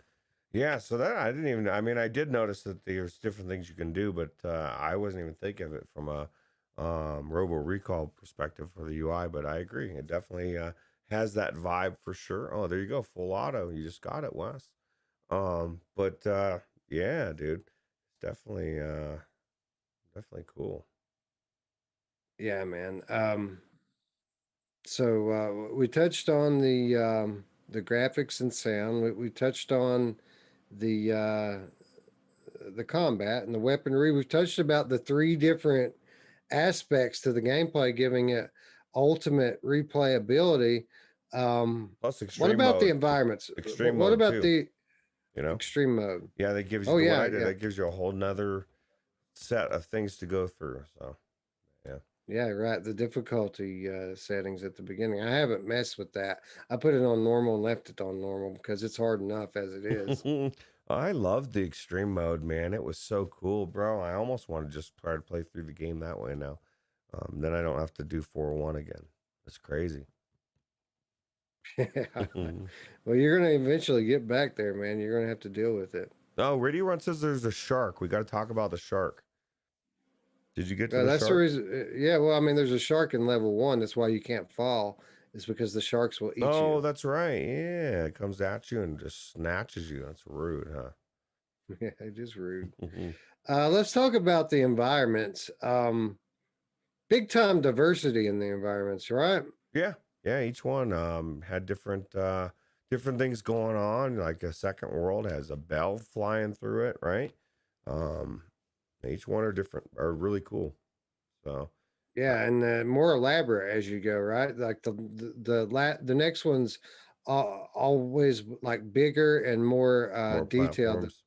Yeah, so that I didn't even. I mean, I did notice that there's different things you can do, but I wasn't even thinking of it from a Robo Recall perspective for the UI. But I agree, it definitely has that vibe for sure. Oh, there you go, full auto. You just got it, Wes. But yeah, dude, it's definitely cool. Yeah, man. So we touched on the graphics and sound. We touched on the combat and the weaponry. We've touched about the three different aspects to the gameplay, giving it ultimate replayability. Plus What extreme about the mode, environments? extreme What mode about too. the You know, extreme mode? yeah, that gives Oh you what yeah, I did. yeah, That gives you a whole nother set of things to go through. So yeah. yeah. Right. The difficulty settings at the beginning. I haven't messed with that. I put it on normal and left it on normal because it's hard enough as it is. I loved the extreme mode, man. It was so cool, bro. I almost want to just try to play through the game that way now. Then I don't have to do 4-1 again. It's crazy. Yeah. Well, you're gonna eventually get back there, man. You're gonna have to deal with it. Oh, Radio Run says there's a shark. We got to talk about the shark. Did you get to the That's the shark? reason. Yeah, well, I mean, there's a shark in level 1. That's why you can't fall. Is because the sharks will eat Oh, you. that's right. Yeah, it comes at you and just snatches you. That's rude, huh? Yeah, it is rude. Let's talk about the environments. Big time diversity in the environments, right? Yeah, yeah. Each one had different things going on. Like a second world has a bell flying through it, right? Um, each one are different, are really cool. So uh, Yeah, and more elaborate as you go, right? Like the next one's always like bigger and more more detailed. platforms,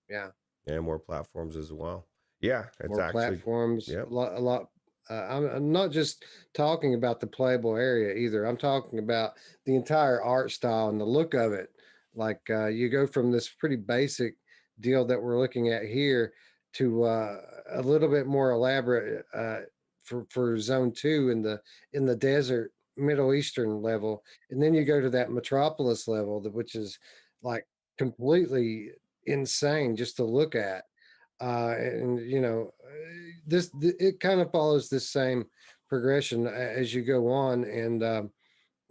Yeah, and more platforms as well. Yeah, it's more actually platforms, yep. a lot. I'm not just talking about the playable area either. I'm talking about the entire art style and the look of it. Like you go from this pretty basic deal that we're looking at here to a little bit more elaborate for Zone 2 in the desert Middle Eastern level, and then you go to that Metropolis level, which is like completely insane just to look at. And you know, it kind of follows this same progression as you go on, and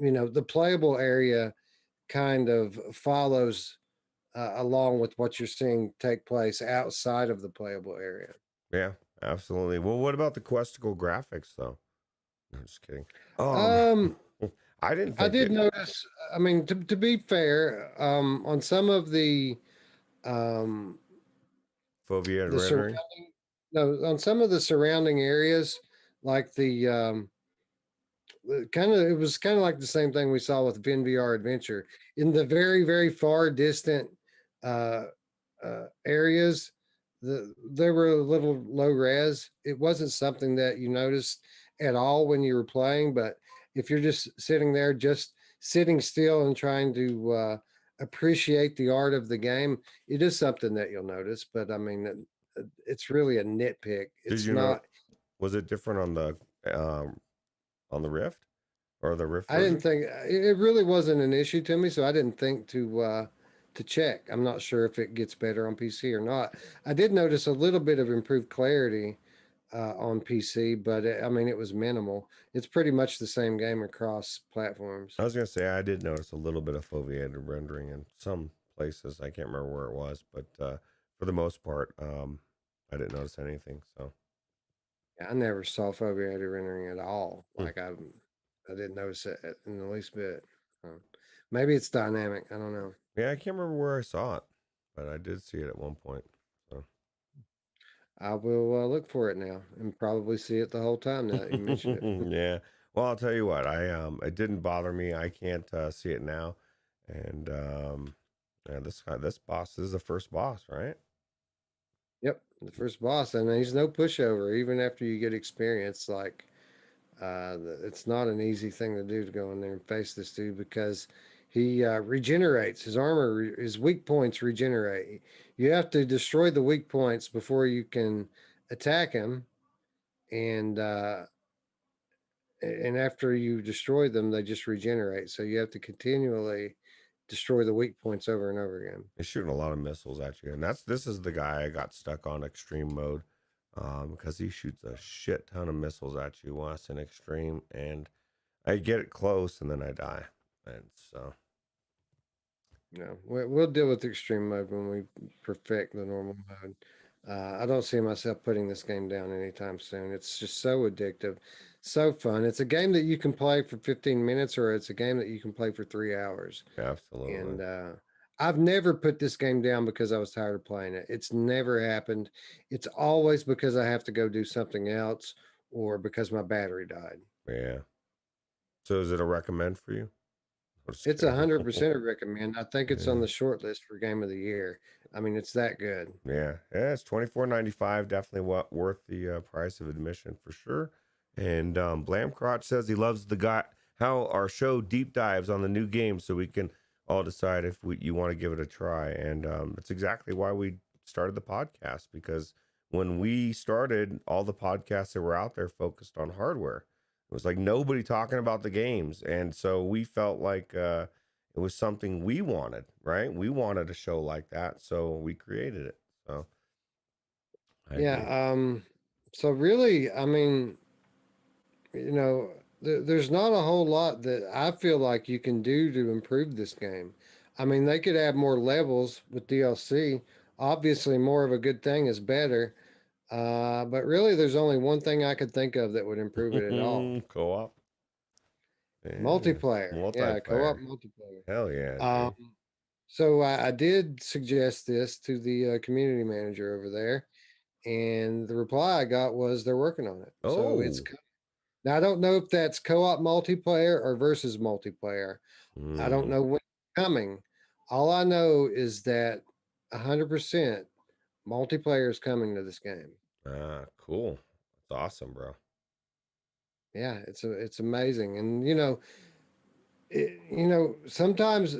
you know, the playable area kind of follows along with what you're seeing take place outside of the playable area. Yeah, absolutely. Well, what about the questicle graphics though? I'm just kidding. Um, Um, I didn't I think did it. notice. I mean, to be fair, on some of um, Foveated the rendering. surrounding, no, on some of the surrounding areas, like the kind of, it was kind of like the same thing we saw with VR Adventure in the very far distant uh, areas. They were a little low res. It wasn't something that you noticed at all when you were playing, but if you're just sitting there, just sitting still and trying to appreciate the art of the game, it is something that you'll notice. But I mean, it's really a nitpick. Did It's you know? not. Was it different um on the Rift or the Rift I didn't version? think it really wasn't an issue to me, so I didn't think to check. I'm not sure if it gets better on PC or not. I did notice a little bit of improved clarity on PC, but I mean it was minimal. It's pretty much the same game across platforms. I was gonna say I did notice a little bit of foveated rendering in some places. I can't remember where it was, but for the most part, I didn't notice anything. So I never saw foveated rendering at all. hmm. Like I didn't notice it in the least bit. Maybe it's dynamic. I don't know. Yeah, I can't remember where I saw it, but I did see it at one point. So I will look for it now and probably see it the whole time now that you mention it. yeah. Well, I'll tell you what. It didn't bother me. I can't see it now, and yeah, this boss this is the first boss, right? Yep, the first boss, and he's no pushover. Even after you get experience, like it's not an easy thing to do to go in there and face this dude because he regenerates. His armor, his weak points regenerate. You have to destroy the weak points before you can attack him, and after you destroy them, they just regenerate. So you have to continually destroy the weak points over and over again. He's shooting a lot of missiles at you, and this is the guy I got stuck on extreme mode, because he shoots a shit ton of missiles at you once in extreme, and I get it close and then I die, and so No, we'll deal with extreme mode when we perfect the normal mode. I don't see myself putting this game down anytime soon. It's just so addictive, so fun. It's a game that you can play for 15 minutes, or it's a game that you can play for 3 hours. absolutely. And I've never put this game down because I was tired of playing it. It's never happened. It's always because I have to go do something else or because my battery died. Yeah. So is it a recommend for you? It's 100% a recommend. I think it's on Yeah. the short list for game of the year. I mean, it's that good. Yeah, it's $24.95. Definitely worth the price of admission for sure. And Blamcrotch says he loves the guy how our show deep dives on the new game, so we can all decide if you want to give it a try. And it's exactly why we started the podcast, because when we started, all the podcasts that were out there focused on hardware. It was like nobody talking about the games, and so we felt like it was something we wanted, right? We wanted a show like that, so we created it. So I agree. Yeah. So really, I mean, there's not a whole lot that I feel like you can do to improve this game. I mean, they could add more levels with DLC. Obviously, more of a good thing is better. But really, there's only one thing I could think of that would improve it at all. Co-op. Yeah. Multiplayer. Yeah, co-op Multiplayer. multiplayer. Hell yeah, Um, dude. so I did suggest this to the community manager over there, and the reply I got was they're working on it. So it's Oh. now I don't know if that's co-op multiplayer or versus multiplayer. I don't Mm. know when it's coming. All I know is that 100% multiplayer is coming to this game. Ah, cool. That's awesome, bro. Yeah, it's amazing, and sometimes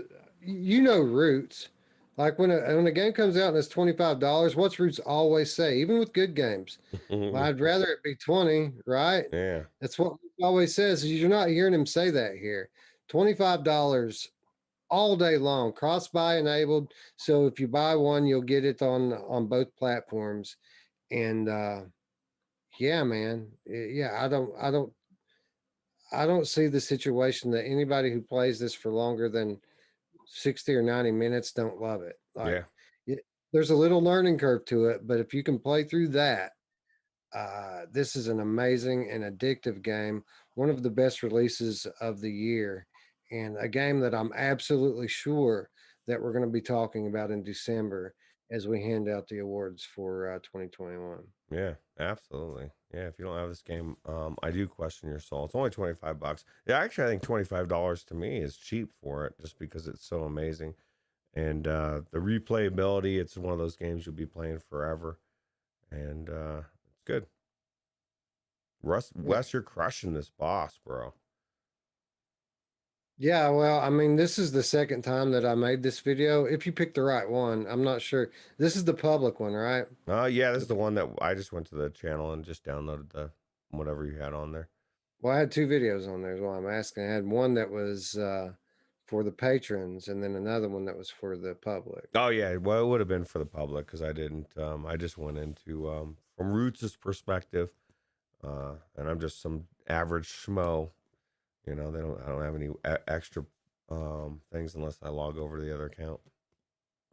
Ruuts. Like when a game comes out and it's $25, what's Ruuts always say? Even with good games, well, I'd rather it be 20, right? Yeah. That's what he always says. You're not hearing him say that here. $25 all day long, cross-buy enabled. So if you buy one, you'll get it on both platforms. And yeah, man, yeah, I don't see the situation that anybody who plays this for longer than 60 or 90 minutes don't love it. Like, Yeah. there's a little learning curve to it, but if you can play through that, this is an amazing and addictive game, one of the best releases of the year, and a game that I'm absolutely sure that we're going to be talking about in December as we hand out the awards for 2021. Yeah, absolutely. Yeah, if you don't have this game, I do question your soul. It's only $25. Yeah, actually I think $25 to me is cheap for it, just because it's so amazing. And the replayability, it's one of those games you'll be playing forever. And it's good. Yeah. Wes, you're crushing this boss, bro. Yeah, well, I mean, this is the second time that I made this video. If you pick the right one, I'm not sure. This is the public one, right? Yeah, this The is the one that I just went to the channel and just downloaded the whatever you had on there. Well, I had two videos on there is what I'm asking. I had one that was for the patrons and then another one that was for the public. Oh yeah, well it would have been for the public because I didn't. I just went into from Ruuts' perspective, and I'm just some average schmo. You know, I don't have any extra things unless I log over to the other account.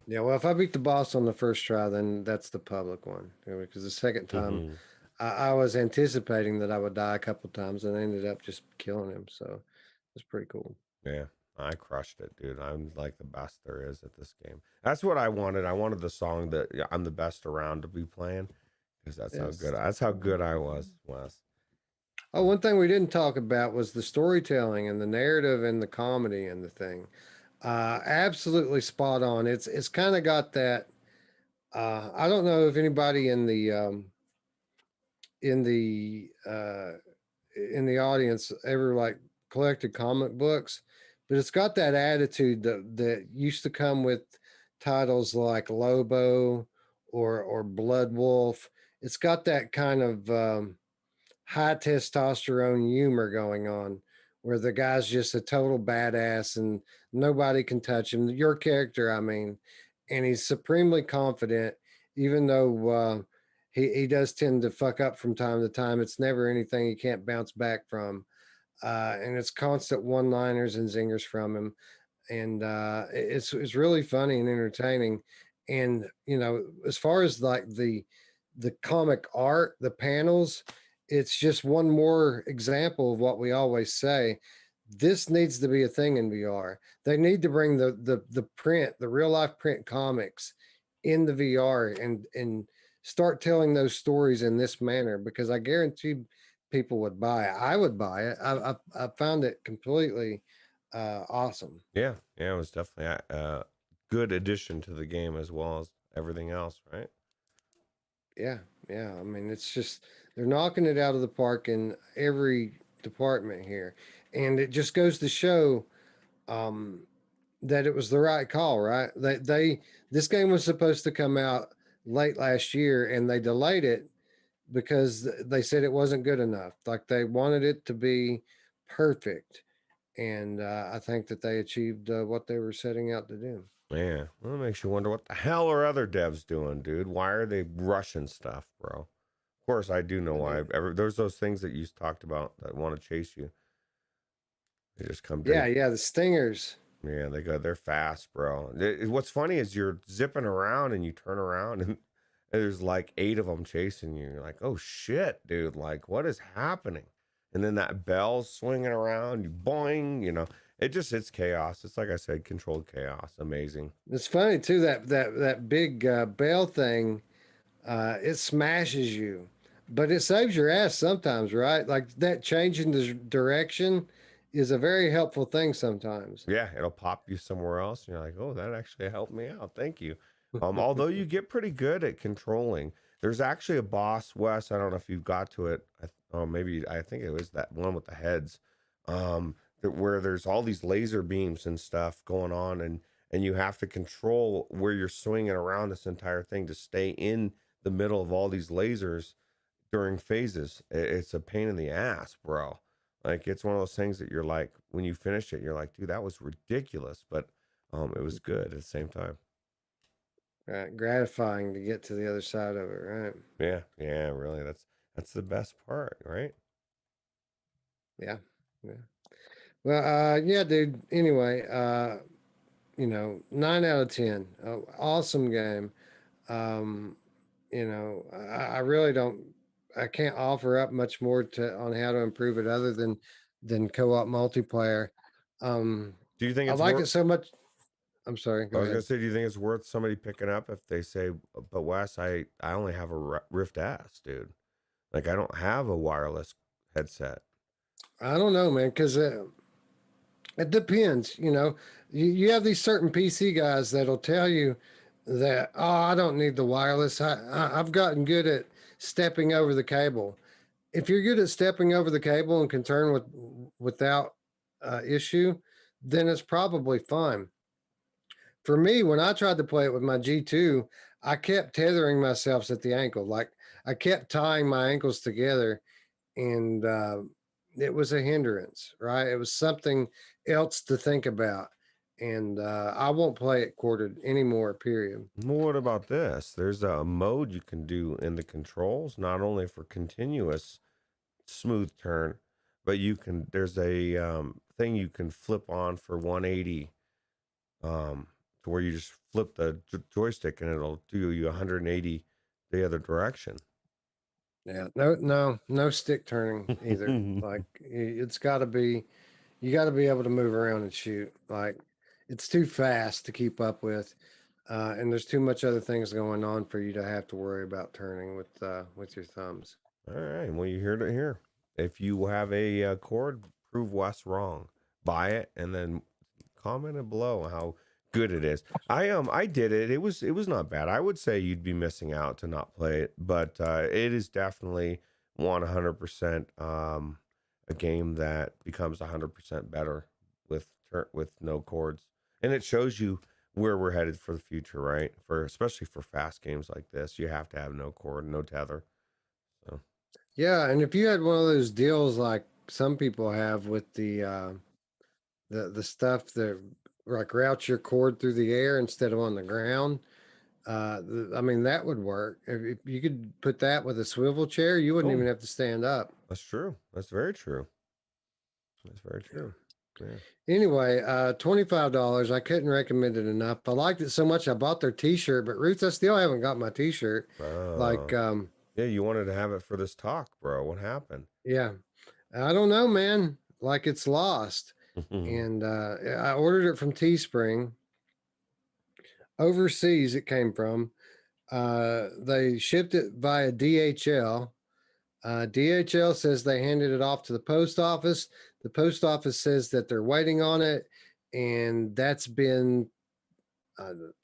Yeah, well, if I beat the boss on the first try, then that's the public one. Because the second time, Hmm. I was anticipating that I would die a couple times and I ended up just killing him. So it's pretty cool. Yeah, I crushed it, dude. I'm like the best there is at this game. That's what I wanted. I wanted the song that I'm the best around to be playing, because Yes. that's how good I was, Wes. Oh, one thing we didn't talk about was the storytelling and the narrative and the comedy and the thing. Absolutely spot on. It's kind of got that I don't know if anybody in the in the audience ever like collected comic books, but it's got that attitude that used to come with titles like Lobo or Blood Wolf. It's got that kind of high testosterone humor going on where the guy's just a total badass and nobody can touch him. Your character, I mean, and he's supremely confident, even though he does tend to fuck up from time to time. It's never anything he can't bounce back from. And it's constant one liners and zingers from him. And it's really funny and entertaining. And you know, as far as like the comic art, the panels, it's just one more example of what we always say. This needs to be a thing in VR. They need to bring the print, the real life print comics in the VR and start telling those stories in this manner because I guarantee people would buy it. I would buy it. I found it completely awesome. Yeah, yeah, it was definitely a good addition to the game as well as everything else, right? Yeah, yeah. I mean, it's just they're knocking it out of the park in every department here, and it just goes to show um, that it was the right call. Right? They this game was supposed to come out late last year, and they delayed it because they said it wasn't good enough. Like they wanted it to be perfect, and I think that they achieved what they were setting out to do. Yeah, well, it makes you wonder what the hell are other devs doing, dude? Why are they rushing stuff, bro? Of course, I do know why. There's those things that you talked about that want to chase you. They just come Yeah, to, yeah. The stingers. yeah, they're fast, bro. What's funny is you're zipping around and you turn around and there's like 8 of them chasing you. You're like, oh shit, dude, like what is happening? And then that bell's swinging around, you boing, it's chaos. It's like I said, controlled chaos. Amazing. It's funny too that big bell thing. It smashes you, but it saves your ass sometimes, right? Like that change in the direction is a very helpful thing sometimes. Yeah, it'll pop you somewhere else, and you're like, "Oh, that actually helped me out. Thank you." Although you get pretty good at controlling, there's actually a boss, Wes. I don't know if you've got to it. Maybe I think it was that one with the heads, where there's all these laser beams and stuff going on, and you have to control where you're swinging around this entire thing to stay in the middle of all these lasers during phases. It's a pain in the ass, bro. Like it's one of those things that you're like, when you finish it, you're like, dude, that was ridiculous, but it was good at the same time. Right, gratifying to get to the other side of it, right? Yeah, yeah, really, that's the best part, right? Yeah, yeah. Well, yeah, dude. Anyway, you know, 9 out of 10. Awesome game. Um, you know, I really don't. I can't offer up much more to on how to improve it other than co-op multiplayer. Um, Do you think I it's like worth? it so much. I'm sorry. I Go was gonna ahead. say, do you think it's worth somebody picking up if they say, "But Wes, I only have a Rift S, dude. Like I don't have a wireless headset." I don't know, man, because it depends. You know, you have these certain PC guys that'll tell you that, oh, I don't need the wireless. I've gotten good at stepping over the cable. If you're good at stepping over the cable and can turn without issue, then it's probably fine. For me, when I tried to play it with my G2, I kept tethering myself at the ankle. Like I kept tying my ankles together and it was a hindrance, right? It was something else to think about. And I won't play it quartered anymore, period. Well, what about this? There's a mode you can do in the controls, not only for continuous smooth turn, but there's a thing you can flip on for 180, to where you just flip the joystick and it'll do you 180 the other direction. Yeah, no stick turning either. Like it's got to be, you got to be able to move around and shoot. Like it's too fast to keep up with, and there's too much other things going on for you to have to worry about turning with your thumbs. All right, well, you heard it here. If you have a cord, prove Wes wrong. Buy it and then comment it below how good it is. I did it. It was not bad. I would say you'd be missing out to not play it, but it is definitely 100% a game that becomes 100% better with no cords, and it shows you where we're headed for the future, right? For especially for fast games like this, you have to have no cord, no tether. So Yeah, and if you had one of those deals like some people have with the stuff that like routes your cord through the air instead of on the ground, I mean that would work. If you could put that with a swivel chair, you wouldn't oh, even have to stand up. that's true. That's very true. That's very Yeah. true. Yeah. Anyway, $25. I couldn't recommend it enough. I liked it so much I bought their T-shirt. But Roots, I still haven't got my T-shirt. Like, yeah, you wanted to have it for this talk, bro. What happened? yeah, I don't know, man. Like it's lost. And I ordered it from Teespring. Overseas, it came from. They shipped it via DHL. DHL says they handed it off to the post office. The post office says that they're waiting on it, and that's been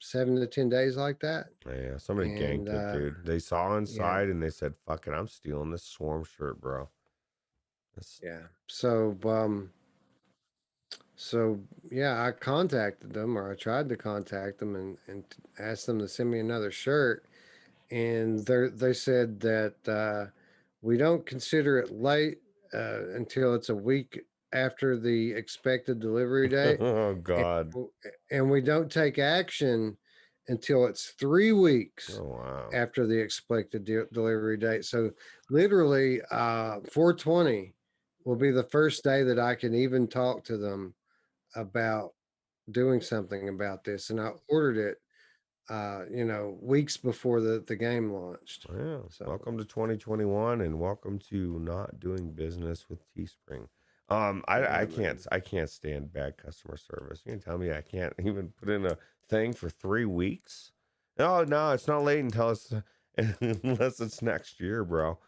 7 to 10 days like that. Yeah, somebody ganked it, dude. They saw inside and they said, "Fuck it, I'm stealing this Swarm shirt, bro." Yeah. So yeah, I contacted them, or I tried to contact them, and asked them to send me another shirt, and they said that we don't consider it late until it's a week after the expected delivery date. Oh God. And we don't take action until it's 3 weeks Oh wow. after the expected delivery date. So literally 420 will be the first day that I can even talk to them about doing something about this. And I ordered it weeks before the game launched. Yeah. So Welcome to 2021 and welcome to not doing business with Teespring. I can't stand bad customer service. You can tell me I can't even put in a thing for 3 weeks. No, it's not late until it's unless it's next year, bro.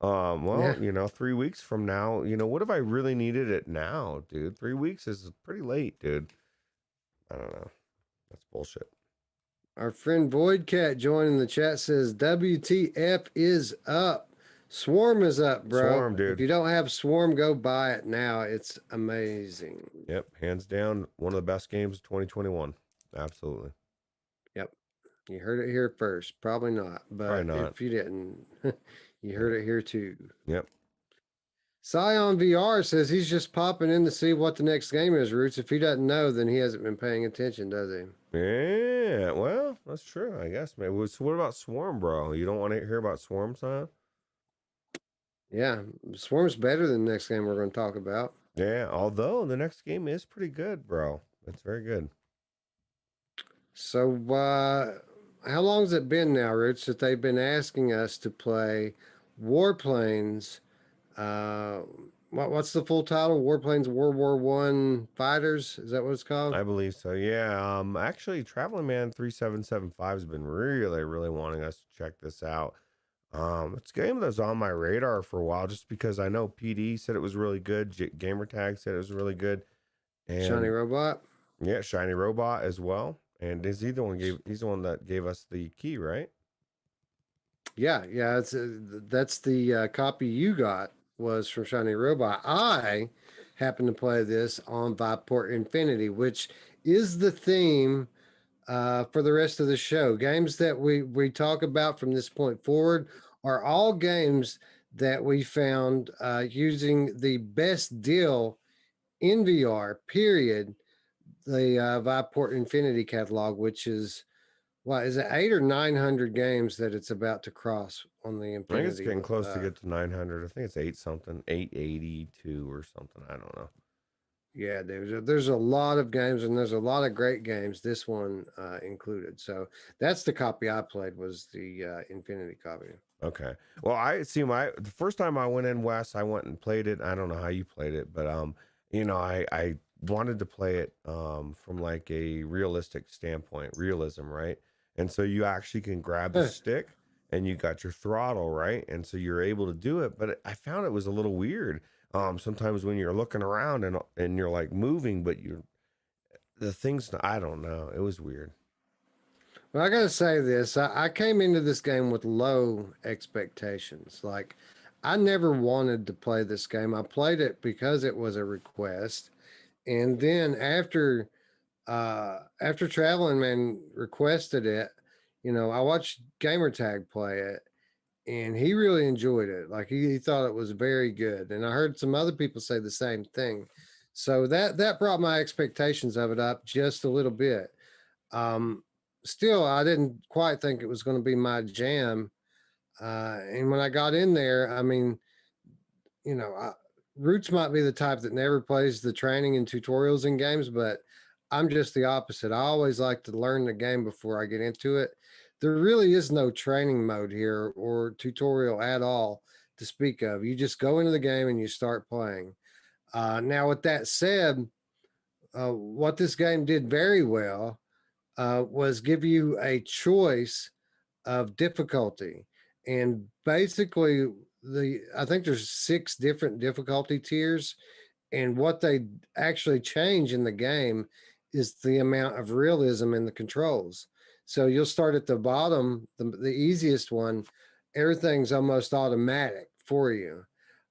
yeah. 3 weeks from now, what if I really needed it now, dude? 3 weeks is pretty late, dude. I don't know. That's bullshit. Our friend Voidcat joining the chat says WTF is up. Swarm is up, bro. Swarm, dude. If you don't have Swarm, go buy it now. It's amazing. Yep, hands down, one of the best games of 2021. Absolutely. Yep. You heard it here first. Probably not, but Probably not. if you didn't, you heard it here too. Yep. Scion VR says he's just popping in to see what the next game is, Roots. If he doesn't know, then he hasn't been paying attention, does he? Yeah, well, that's true, I guess, man. So what about Swarm, bro? You don't want to hear about Swarm, Scion? Yeah, Swarm's better than the next game we're going to talk about. Yeah, although the next game is pretty good, bro. It's very good. So, how long has it been now, Roots, that they've been asking us to play Warplanes? What's the full title? Warplanes World War One Fighters? Is that what it's called? I believe so. Yeah. Actually, Traveling Man 3775 has been really, really wanting us to check this out. It's a game that was on my radar for a while, just because I know PD said it was really good. Gamertag said it was really good. And Shiny Robot. Yeah, Shiny Robot as well. And he's the one that gave us the key, right? Yeah. That's the copy you got was from Shiny Robot. I happen to play this on Viveport Infinity, which is the theme for the rest of the show. Games that we talk about from this point forward are all games that we found using the best deal in VR, period. The Viveport Infinity catalog, which is, is it 800 or 900 games that it's about to cross on the Infinity? I think it's getting close to get to 900. I think it's 882 or something. I don't know. Yeah, there's a lot of games, and there's a lot of great games, this one included. So that's the copy I played, was the Infinity copy. Okay. Well, the first time I went in, Wes, I went and played it. I don't know how you played it, but I wanted to play it from like a realistic standpoint, realism, right? And so you actually can grab the stick and you got your throttle, right? And so you're able to do it, but I found it was a little weird. Sometimes when you're looking around and you're like moving, but the things I don't know. It was weird. Well, I gotta say this. I came into this game with low expectations. Like, I never wanted to play this game. I played it because it was a request. And then after Traveling Man requested it, I watched Gamertag play it and he really enjoyed it. Like he thought it was very good. And I heard some other people say the same thing. So that brought my expectations of it up just a little bit. Um, Still, I didn't quite think it was going to be my jam. And when I got in there, I mean, you know, I, Roots might be the type that never plays the training and tutorials in games, but I'm just the opposite. I always like to learn the game before I get into it. There really is no training mode here or tutorial at all to speak of. You just go into the game and you start playing. Now, with that said, what this game did very well was give you a choice of difficulty. And basically, I think there's 6 different difficulty tiers, and what they actually change in the game is the amount of realism in the controls. So you'll start at the bottom, the easiest one. Everything's almost automatic for you,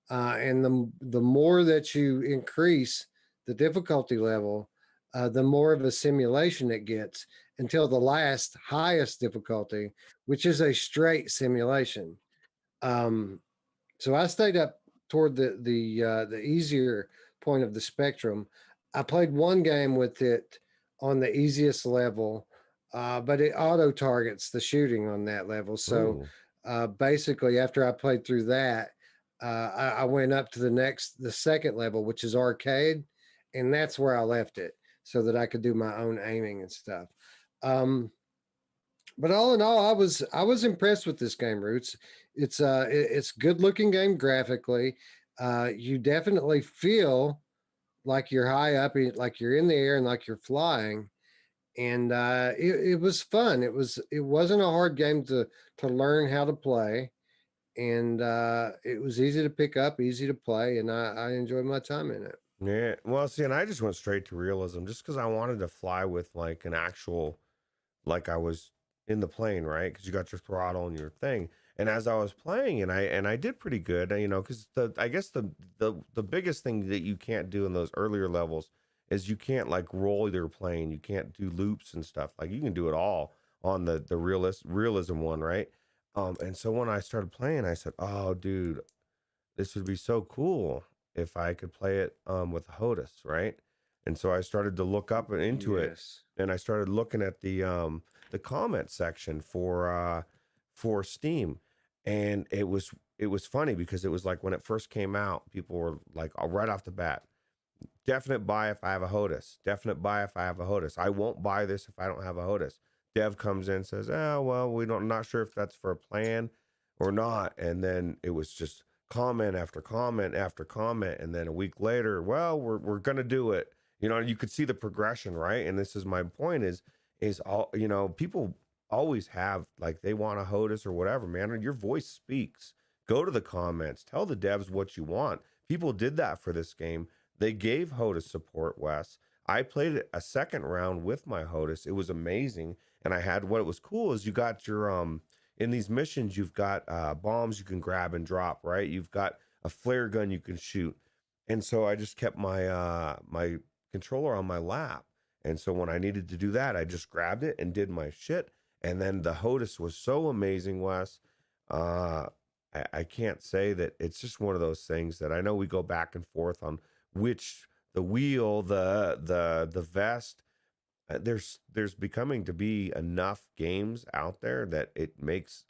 and the more that you increase the difficulty level, the more of a simulation it gets until the last highest difficulty, which is a straight simulation. Um, so I stayed up toward the easier point of the spectrum. I played one game with it on the easiest level, but it auto targets the shooting on that level. So Ooh. basically, after I played through that, I went up to the second level, which is arcade, and that's where I left it so that I could do my own aiming and stuff. Um, but all in all, I was impressed with this game, Roots. It's good looking game graphically. You definitely feel like you're high up, like you're in the air and like you're flying. And it was fun. It wasn't a hard game to learn how to play, and it was easy to pick up, easy to play, and I enjoyed my time in it. Yeah. Well, see, and I just went straight to realism just because I wanted to fly with like an actual, like I was in the plane, right? Because you got your throttle and your thing. And as I was playing, and I did pretty good, because I guess the biggest thing that you can't do in those earlier levels is you can't like roll your plane, you can't do loops and stuff. Like you can do it all on the realism one, right? And so when I started playing, I said, "Oh, dude, this would be so cool if I could play it with HOTAS, right?" And so I started to look up and into it, Yes. and I started looking at the comment section for Steam, and it was funny because it was like when it first came out, people were like right off the bat, definite buy if I have a HOTAS, definite buy if I have a HOTAS. I won't buy this if I don't have a HOTAS. Dev comes in and says, "Oh well, not sure if that's for a plan or not," and then it was just comment after comment after comment, and then a week later, well, we're gonna do it. You could see the progression, right? And this is my point: is all people always have like they want a HOTAS or whatever, man. Your voice speaks. Go to the comments, tell the devs what you want. People did that for this game. They gave HOTAS support, Wes. I played it a second round with my HOTAS. It was amazing. And I had, what it was cool is you got your in these missions, you've got bombs you can grab and drop, right? You've got a flare gun you can shoot. And so I just kept my controller on my lap. And so when I needed to do that, I just grabbed it and did my shit. And then the HOTAS was so amazing, Wes. Uh, I can't say that it's just one of those things that I know we go back and forth on which the wheel, the vest. There's becoming to be enough games out there that it makes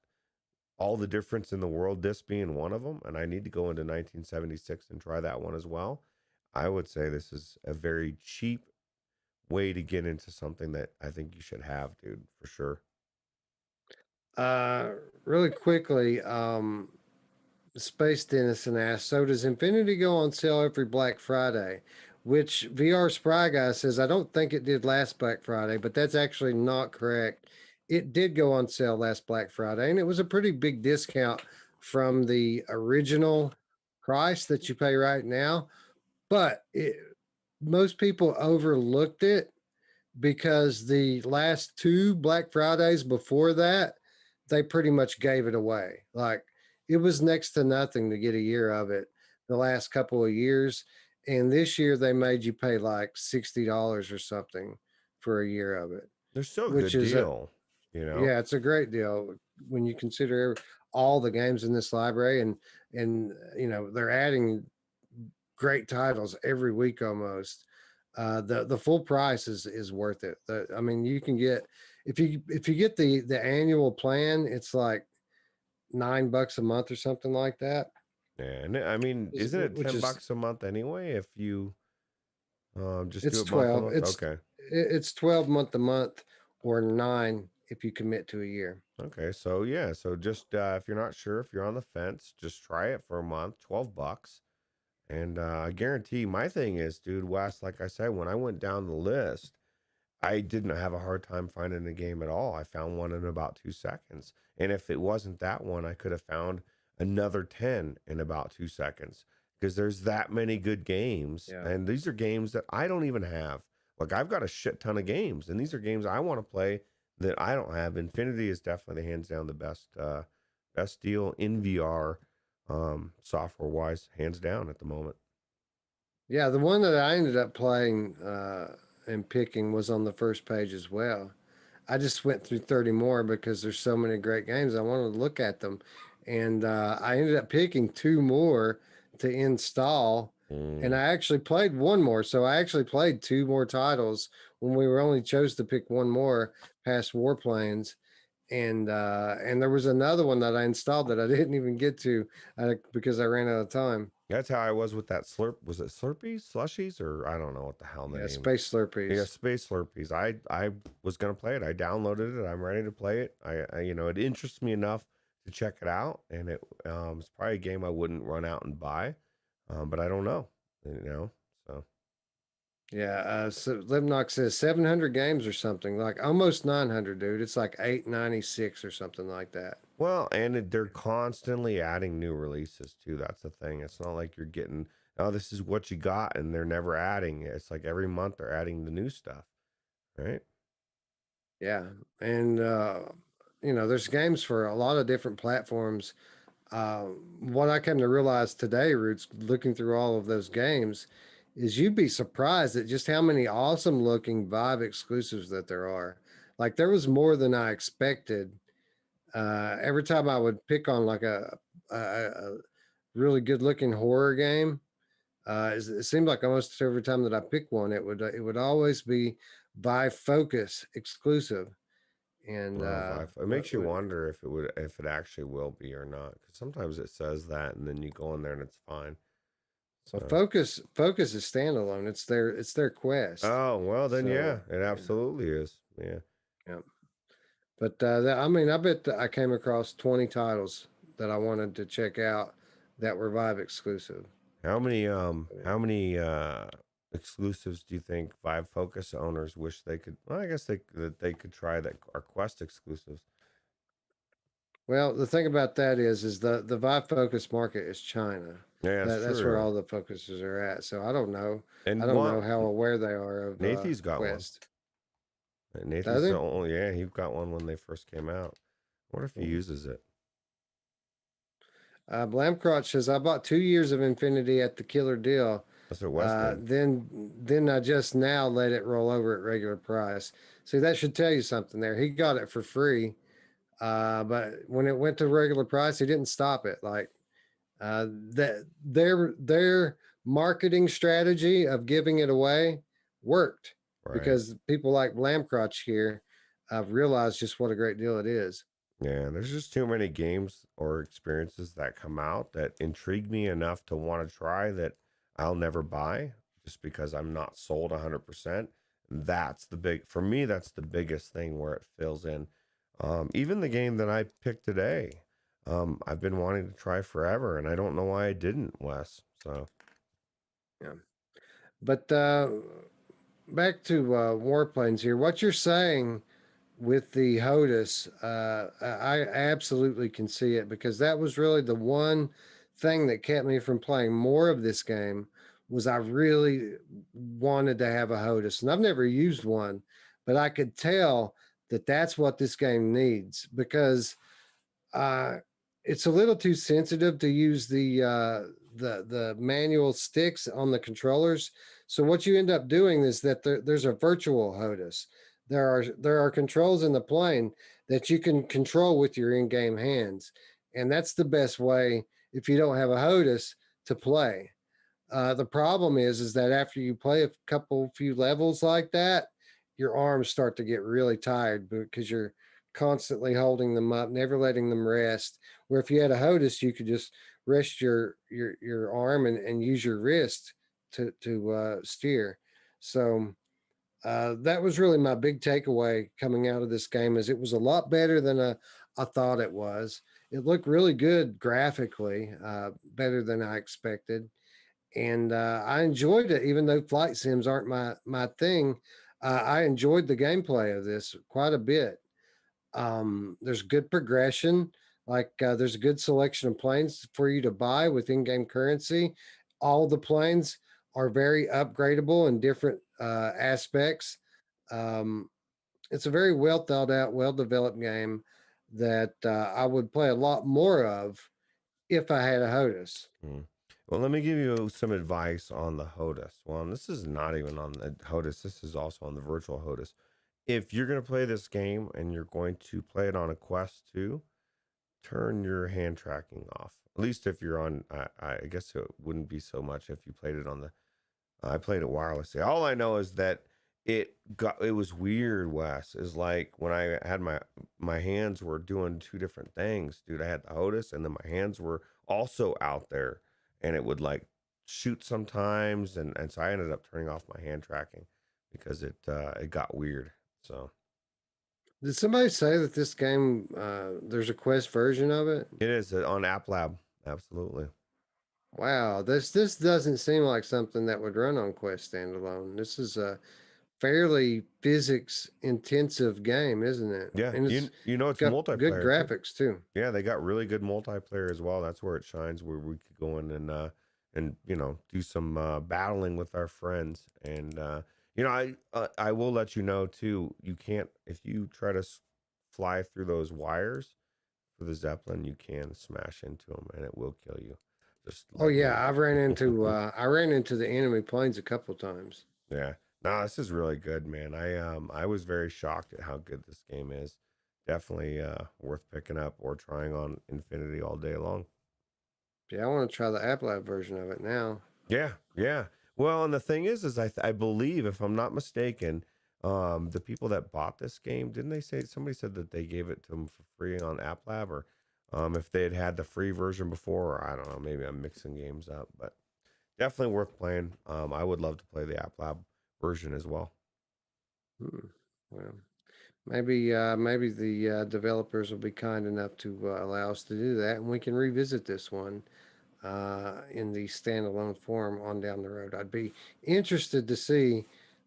all the difference in the world. This being one of them, and I need to go into 1976 and try that one as well. I would say this is a very cheap way to get into something that I think you should have, dude, for sure. Uh, Really quickly, Space Dennison asked, so does Infinity go on sale every Black Friday? Which VR Spry Guy says, I don't think it did last Black Friday, but that's actually not correct. It did go on sale last Black Friday, and it was a pretty big discount from the original price that you pay right now. But most people overlooked it because the last two Black Fridays before that, they pretty much gave it away. Like it was next to nothing to get a year of it the last couple of years. And this year they made you pay like $60 or something for a year of it, There's still a which good is a, deal, you know. yeah, it's a great deal when you consider all the games in this library, and they're adding great titles every week almost. The full price is worth it. I mean, you can get, if you get the annual plan, it's like $9 a month or something like that. Yeah, and I mean, isn't it Which ten is bucks a month anyway if you just do it's it month to 12. month? Okay. It's 12 month a month or 9 if you commit to a year. Okay, so yeah, so just if you're not sure, if you're on the fence, just try it for a month, 12 bucks. And I guarantee my thing is, dude, Wes, like I said, when I went down the list, I didn't have a hard time finding a game at all. I found one in about 2 seconds. And if it wasn't that one, I could have found another 10 in about 2 seconds because there's that many good games. Yeah. And these are games that I don't even have. Like I've got a shit ton of games, and these are games I want to play that I don't have. Infinity is definitely hands down the best deal in VR, software wise, hands down at the moment. Yeah, the one that I ended up playing and picking was on the first page as well. I just went through 30 more because there's so many great games. I wanted to look at them. And I ended up picking two more to install. And I actually played one more. So I actually played two more titles when we were only chose to pick one more past Warplanes. And there was another one that I installed that I didn't even get to because I ran out of time. That's how I was with that slurp. Was it Slurpees, slushies, or I don't know what the hell the Yeah, name. Space Slurpees. Yeah, Space Slurpees. I was gonna play it. I downloaded it. I'm ready to play it. I it interests me enough to check it out, and it's probably a game I wouldn't run out and buy, but I don't know. So Yeah, so Libnock says 700 games or something, like almost 900, dude. It's like 896 or something like that. well, and they're constantly adding new releases too. That's the thing. It's not like you're getting, oh, this is what you got, and they're never adding. It's like every month they're adding the new stuff, right? Yeah, and there's games for a lot of different platforms. What I came to realize today, Roots, looking through all of those games, is you'd be surprised at just how many awesome looking Vive exclusives that there are. Like there was more than I expected. Every time I would pick on like a really good looking horror game, it seemed like almost every time that I pick one, it would always be by Focus exclusive. And Well, it makes you wonder if it actually will be or not. Because sometimes it says that, and then you go in there and it's fine. well, So, Focus is standalone. It's their Quest. oh well, then So yeah, it absolutely is. Yeah. yeah. But I mean, I bet that I came across 20 titles that I wanted to check out that were Vive exclusive. How many exclusives do you think Vive Focus owners wish they could? Well, I guess that they could try that are Quest exclusives. Well, the thing about that is the Vive Focus market is China. Yeah, that's That's where true. all the focuses are at. So I don't know. And I don't know how aware they are of Nathan's got Quest. one. Does Nathan's he? the only, yeah, he got one when they first came out. What if he uses it? Blamcrotch says, I bought 2 years of Infinity at the killer deal. That's what Wes did. Then I just now let it roll over at regular price. See, that should tell you something there. He got it for free. But when it went to regular price, he didn't stop it. Like that their marketing strategy of giving it away worked Right. because people like Blamcrotch here realized just what a great deal it is. Yeah, there's just too many games or experiences that come out that intrigue me enough to want to try that I'll never buy just because I'm not sold 100%. For me, that's the biggest thing where it fills in. Even the game that I picked today, I've been wanting to try forever, and I don't know why I didn't, Wes. So, Yeah. But back to Warplanes here. What you're saying with the HOTUS, I absolutely can see it because that was really the one thing that kept me from playing more of this game was I really wanted to have a HOTUS, and I've never used one, but I could tell that that's what this game needs, because uh, it's a little too sensitive to use the manual sticks on the controllers. So what you end up doing is that there's a virtual HOTAS. There are controls in the plane that you can control with your in-game hands, and that's the best way if you don't have a HOTAS to play. The problem is that after you play a few levels like that, your arms start to get really tired because you're constantly holding them up, never letting them rest. Where if you had a HOTAS, you could just rest your arm and use your wrist to steer. So that was really my big takeaway coming out of this game. Is it was a lot better than I thought it was. It looked really good graphically, better than I expected, and I enjoyed it. Even though flight sims aren't my thing, I enjoyed the gameplay of this quite a bit. There's good progression. Like there's a good selection of planes for you to buy with in-game currency. All the planes are very upgradable in different aspects. Um, it's a very well thought out, well developed game that I would play a lot more of if I had a HOTAS. Well, let me give you some advice on the HOTAS. Well, and this is not even on the HOTAS. This is also on the virtual HOTAS. If you're going to play this game and you're going to play it on a Quest 2, turn your hand tracking off. At least if you're on, I guess it wouldn't be so much if you played it on the, I played it wirelessly. All I know is that it was weird, Wes. Is like when I had my hands were doing two different things, dude. I had the HOTAS and then my hands were also out there, and it would like shoot sometimes, and so I ended up turning off my hand tracking because it got weird. So Did somebody say that this game there's a Quest version of it? it is on App Lab, absolutely. Wow, this doesn't seem like something that would run on Quest standalone. This is a fairly physics intensive game, isn't it? Yeah, And it's you know it's got multiplayer. good too. graphics too. Yeah, they got really good multiplayer as well. That's where it shines. Where we could go in and do some battling with our friends. And I will let you know too. You can't if you try to fly through those wires for the Zeppelin, you can smash into them and it will kill you. Just Oh letting you yeah, I ran into the enemy planes a couple times. Yeah. No, this is really good, man. I was very shocked at how good this game is. Definitely worth picking up or trying on Infinity all day long. Yeah, I want to try the App Lab version of it now. Yeah, yeah. Well, and the thing is I believe, if I'm not mistaken, the people that bought this game, didn't they say somebody said that they gave it to them for free on App Lab, or if they had the free version before, or I don't know, maybe I'm mixing games up, but definitely worth playing. I would love to play the App Lab version as well. Well, maybe the developers will be kind enough to allow us to do that, and we can revisit this one in the standalone form on down the road. I'd be interested to see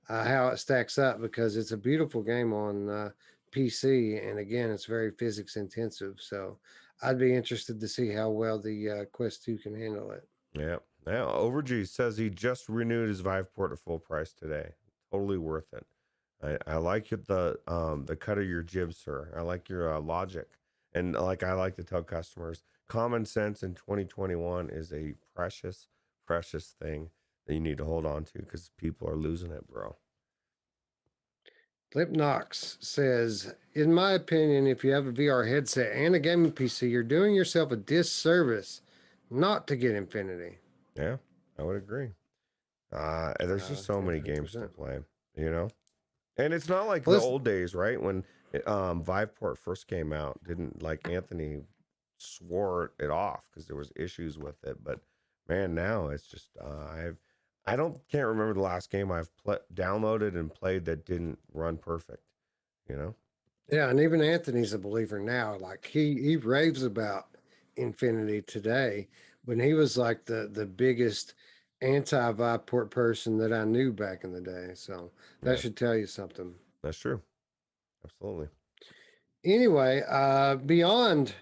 how it stacks up, because it's a beautiful game on PC, and again, it's very physics intensive. So I'd be interested to see how well the Quest 2 can handle it. Yeah. Now, Overg says he just renewed his Viveport at full price today. Totally worth it. I like the cut of your jib, sir. I like your logic, and like I like to tell customers, common sense in 2021 is a precious, precious thing that you need to hold on to because people are losing it, bro. Flip Knox says, in my opinion, if you have a VR headset and a gaming PC, you're doing yourself a disservice not to get Infinity. Yeah, I would agree. There's just so many games to 100%. play, you know? And it's not like Well, the old days, right? When Viveport first came out, didn't like Anthony swore it off because there was issues with it. But man, now it's just can't remember the last game I've downloaded and played that didn't run perfect. You know? Yeah, and even Anthony's a believer now. Like he raves about Infinity today, when he was like the biggest anti-Viveport person that I knew back in the day. So that Yeah, should tell you something. that's true. Absolutely. Anyway, beyond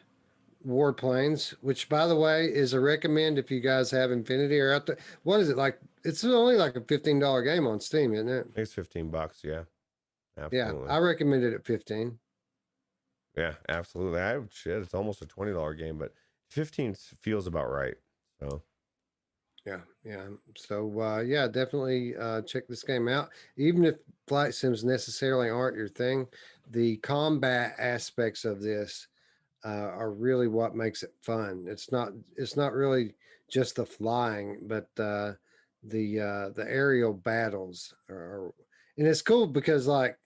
Warplanes, which by the way is a recommend if you guys have Infinity or out there. What is it like? It's only like a $15 game on Steam, isn't it? I think it's $15. Yeah. Yeah, Absolutely. I recommend it at 15. Yeah, absolutely. Shit, it's almost a $20 game, but 15 feels about right. So Yeah, yeah. So yeah, definitely check this game out. Even if flight sims necessarily aren't your thing, the combat aspects of this are really what makes it fun. It's not really just the flying, but the aerial battles and it's cool because like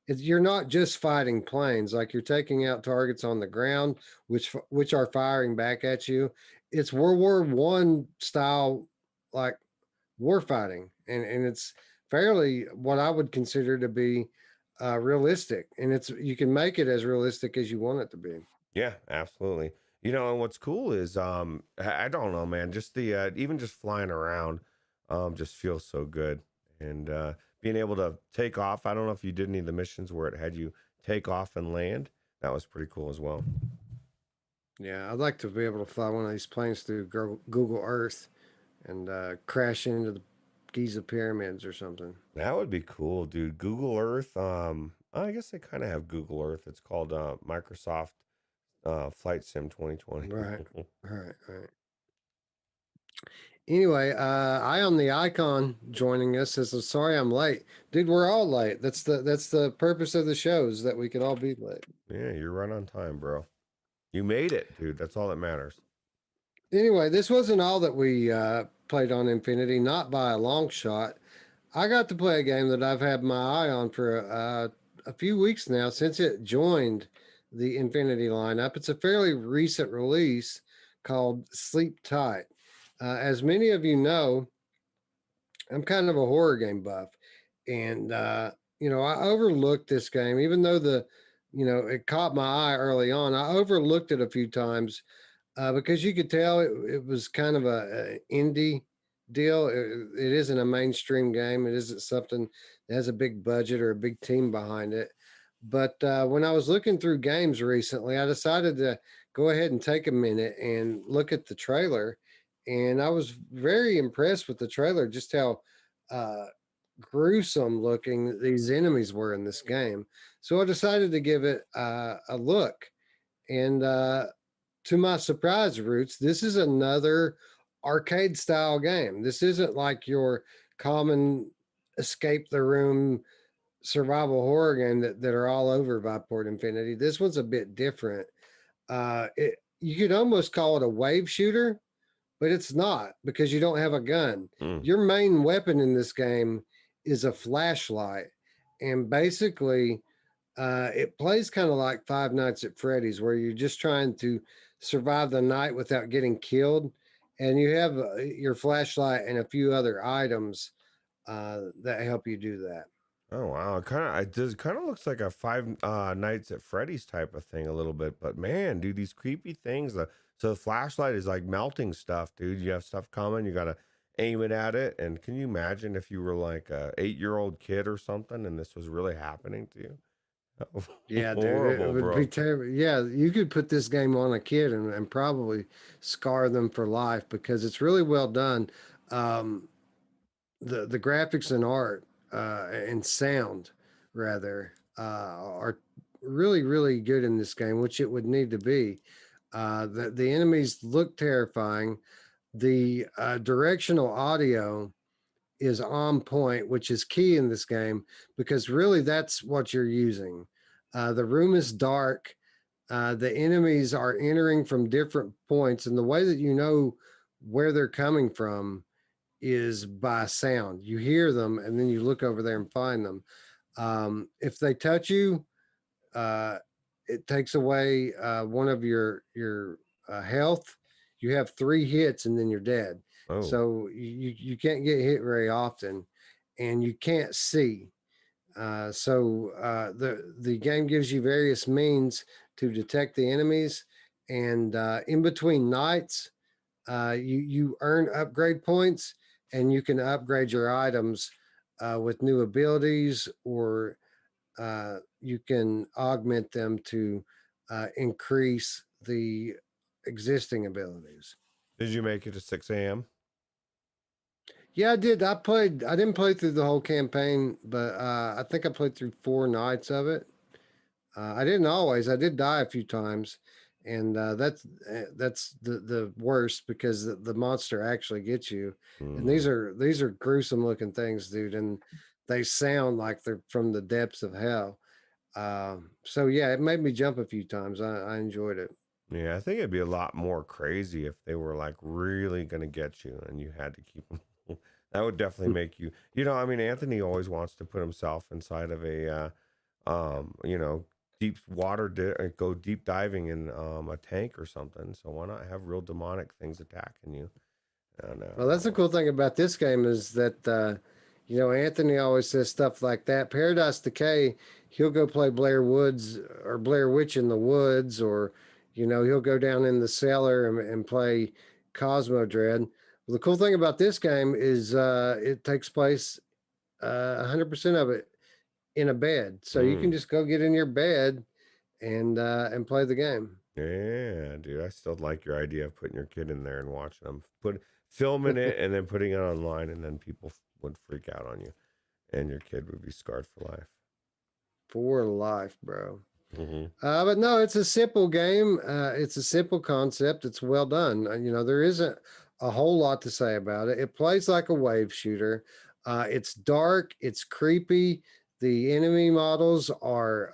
you're not just fighting planes, like you're taking out targets on the ground which are firing back at you. It's World War I style, like, war fighting, and it's fairly what I would consider to be realistic, and it's you can make it as realistic as you want it to be. yeah, absolutely. And what's cool is I don't know, man, just the even just flying around just feels so good. And being able to take off, I don't know if you did any of the missions where it had you take off and land. That was pretty cool as well. Yeah, I'd like to be able to fly one of these planes through Google Earth and crash into the Giza pyramids or something. That would be cool, dude. Google Earth, I guess they kind of have Google Earth. It's called Microsoft Flight Sim 2020. Right, right. Anyway, I on the icon joining us says, "I'm sorry I'm late, dude. We're all late. That's the purpose of the show, is that we could all be late." Yeah, you're right on time, bro. You made it, dude. That's all that matters. Anyway, this wasn't all that we played on Infinity, not by a long shot. I got to play a game that I've had my eye on for a few weeks now since it joined the Infinity lineup. It's a fairly recent release called Sleep Tight. As many of you know, I'm kind of a horror game buff, and I overlooked this game, even though it caught my eye early on. I overlooked it a few times because you could tell it was kind of a indie deal. It isn't a mainstream game. It isn't something that has a big budget or a big team behind it. But when I was looking through games recently, I decided to go ahead and take a minute and look at the trailer. And I was very impressed with the trailer, just how uh, gruesome looking these enemies were in this game. So I decided to give it a look. And to my surprise, Roots, this is another arcade style game. This isn't like your common escape the room survival horror game that are all over Viveport Infinity. This one's a bit different. You could almost call it a wave shooter, but it's not because you don't have a gun. Mm. Your main weapon in this game is a flashlight, and basically, it plays kind of like Five Nights at Freddy's, where you're just trying to survive the night without getting killed, and you have your flashlight and a few other items that help you do that. Oh wow, it does kind of looks like a Five Nights at Freddy's type of thing a little bit, but man, dude, these creepy things. So the flashlight is like melting stuff, dude. You have stuff coming, you gotta aim it at it. And can you imagine if you were like a 8-year-old kid or something, and this was really happening to you? Yeah, dude, it Horrible, would be bro. terrible. Yeah, you could put this game on a kid and probably scar them for life because it's really well done. Um, the graphics and art and sound rather are really good in this game, which it would need to be. The enemies look terrifying. The directional audio is on point, which is key in this game because really that's what you're using. The room is dark. The enemies are entering from different points, and the way that you know where they're coming from is by sound. You hear them, and then you look over there and find them. If they touch you, uh, it takes away one of your health. You have 3 hits, and then you're dead. Oh, So you can't get hit very often, and you can't see. So the game gives you various means to detect the enemies, and in between nights, you earn upgrade points, and you can upgrade your items with new abilities, or you can augment them to increase the existing abilities. did you make it to 6 a.m.? Yeah, I did. I didn't play through the whole campaign, but I think I played through 4 nights of it. I didn't always. I did die a few times, and that's the worst because the monster actually gets you. And Mm. these are gruesome looking things, dude, and they sound like they're from the depths of hell. So yeah, it made me jump a few times. I enjoyed it. Yeah, I think it'd be a lot more crazy if they were like really gonna get you and you had to keep them. That would definitely make you, I mean, Anthony always wants to put himself inside of a, you know, deep water, go deep diving in a tank or something. So why not have real demonic things attacking you? And Well, that's the cool thing about this game is that Anthony always says stuff like that. Paradise Decay, he'll go play Blair Woods or Blair Witch in the Woods, or he'll go down in the cellar and play Cosmo Dread. Well, the cool thing about this game is it takes place 100% of it in a bed, so you can mm, just go get in your bed and play the game. yeah, dude, I still like your idea of putting your kid in there and watching them filming it and then putting it online, and then people would freak out on you, and your kid would be scarred for life. For life, bro. Hmm. But no, it's a simple game. It's a simple concept. It's well done. There isn't a whole lot to say about it. It plays like a wave shooter. It's dark. It's creepy. The enemy models are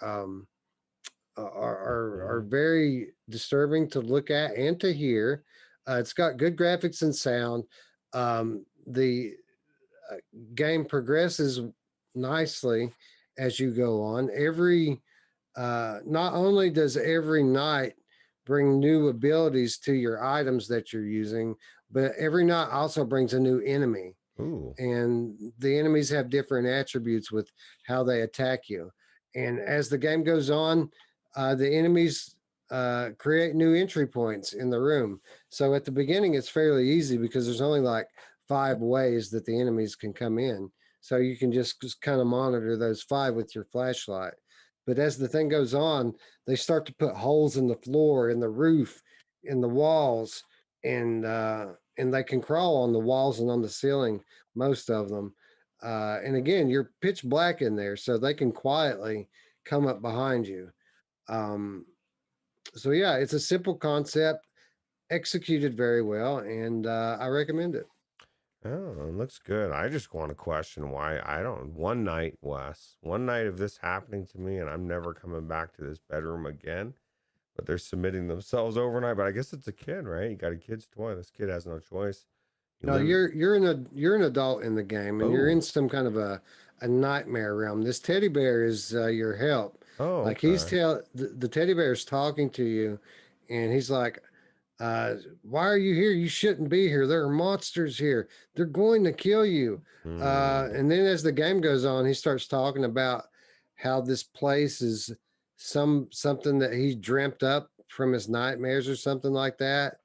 very disturbing to look at and to hear. It's got good graphics and sound. The game progresses nicely as you go on. Not only does every night bring new abilities to your items that you're using, but every night also brings a new enemy. Ooh. And the enemies have different attributes with how they attack you. And as the game goes on, the enemies create new entry points in the room. So at the beginning, it's fairly easy because there's only like 5 ways that the enemies can come in. So you can just kind of monitor those 5 with your flashlight. But as the thing goes on, they start to put holes in the floor, in the roof, in the walls, and they can crawl on the walls and on the ceiling, most of them. And again, you're pitch black in there, so they can quietly come up behind you. Um, so yeah, it's a simple concept, executed very well, and I recommend it. Oh, it looks good. I just want to question why I don't. One night, Wes, one night of this happening to me, and I'm never coming back to this bedroom again. But they're submitting themselves overnight. But I guess it's a kid, right? You got a kid's toy. This kid has no choice. You No, live. you're an adult in the game, and you're Oh, in some kind of a nightmare realm. This teddy bear is your help. oh, Like okay. the teddy bear is talking to you, and he's like, "Why are you here? You shouldn't be here. There are monsters here. They're going to kill you." Hmm. And then as the game goes on, he starts talking about how this place is something that he dreamt up from his nightmares or something like that.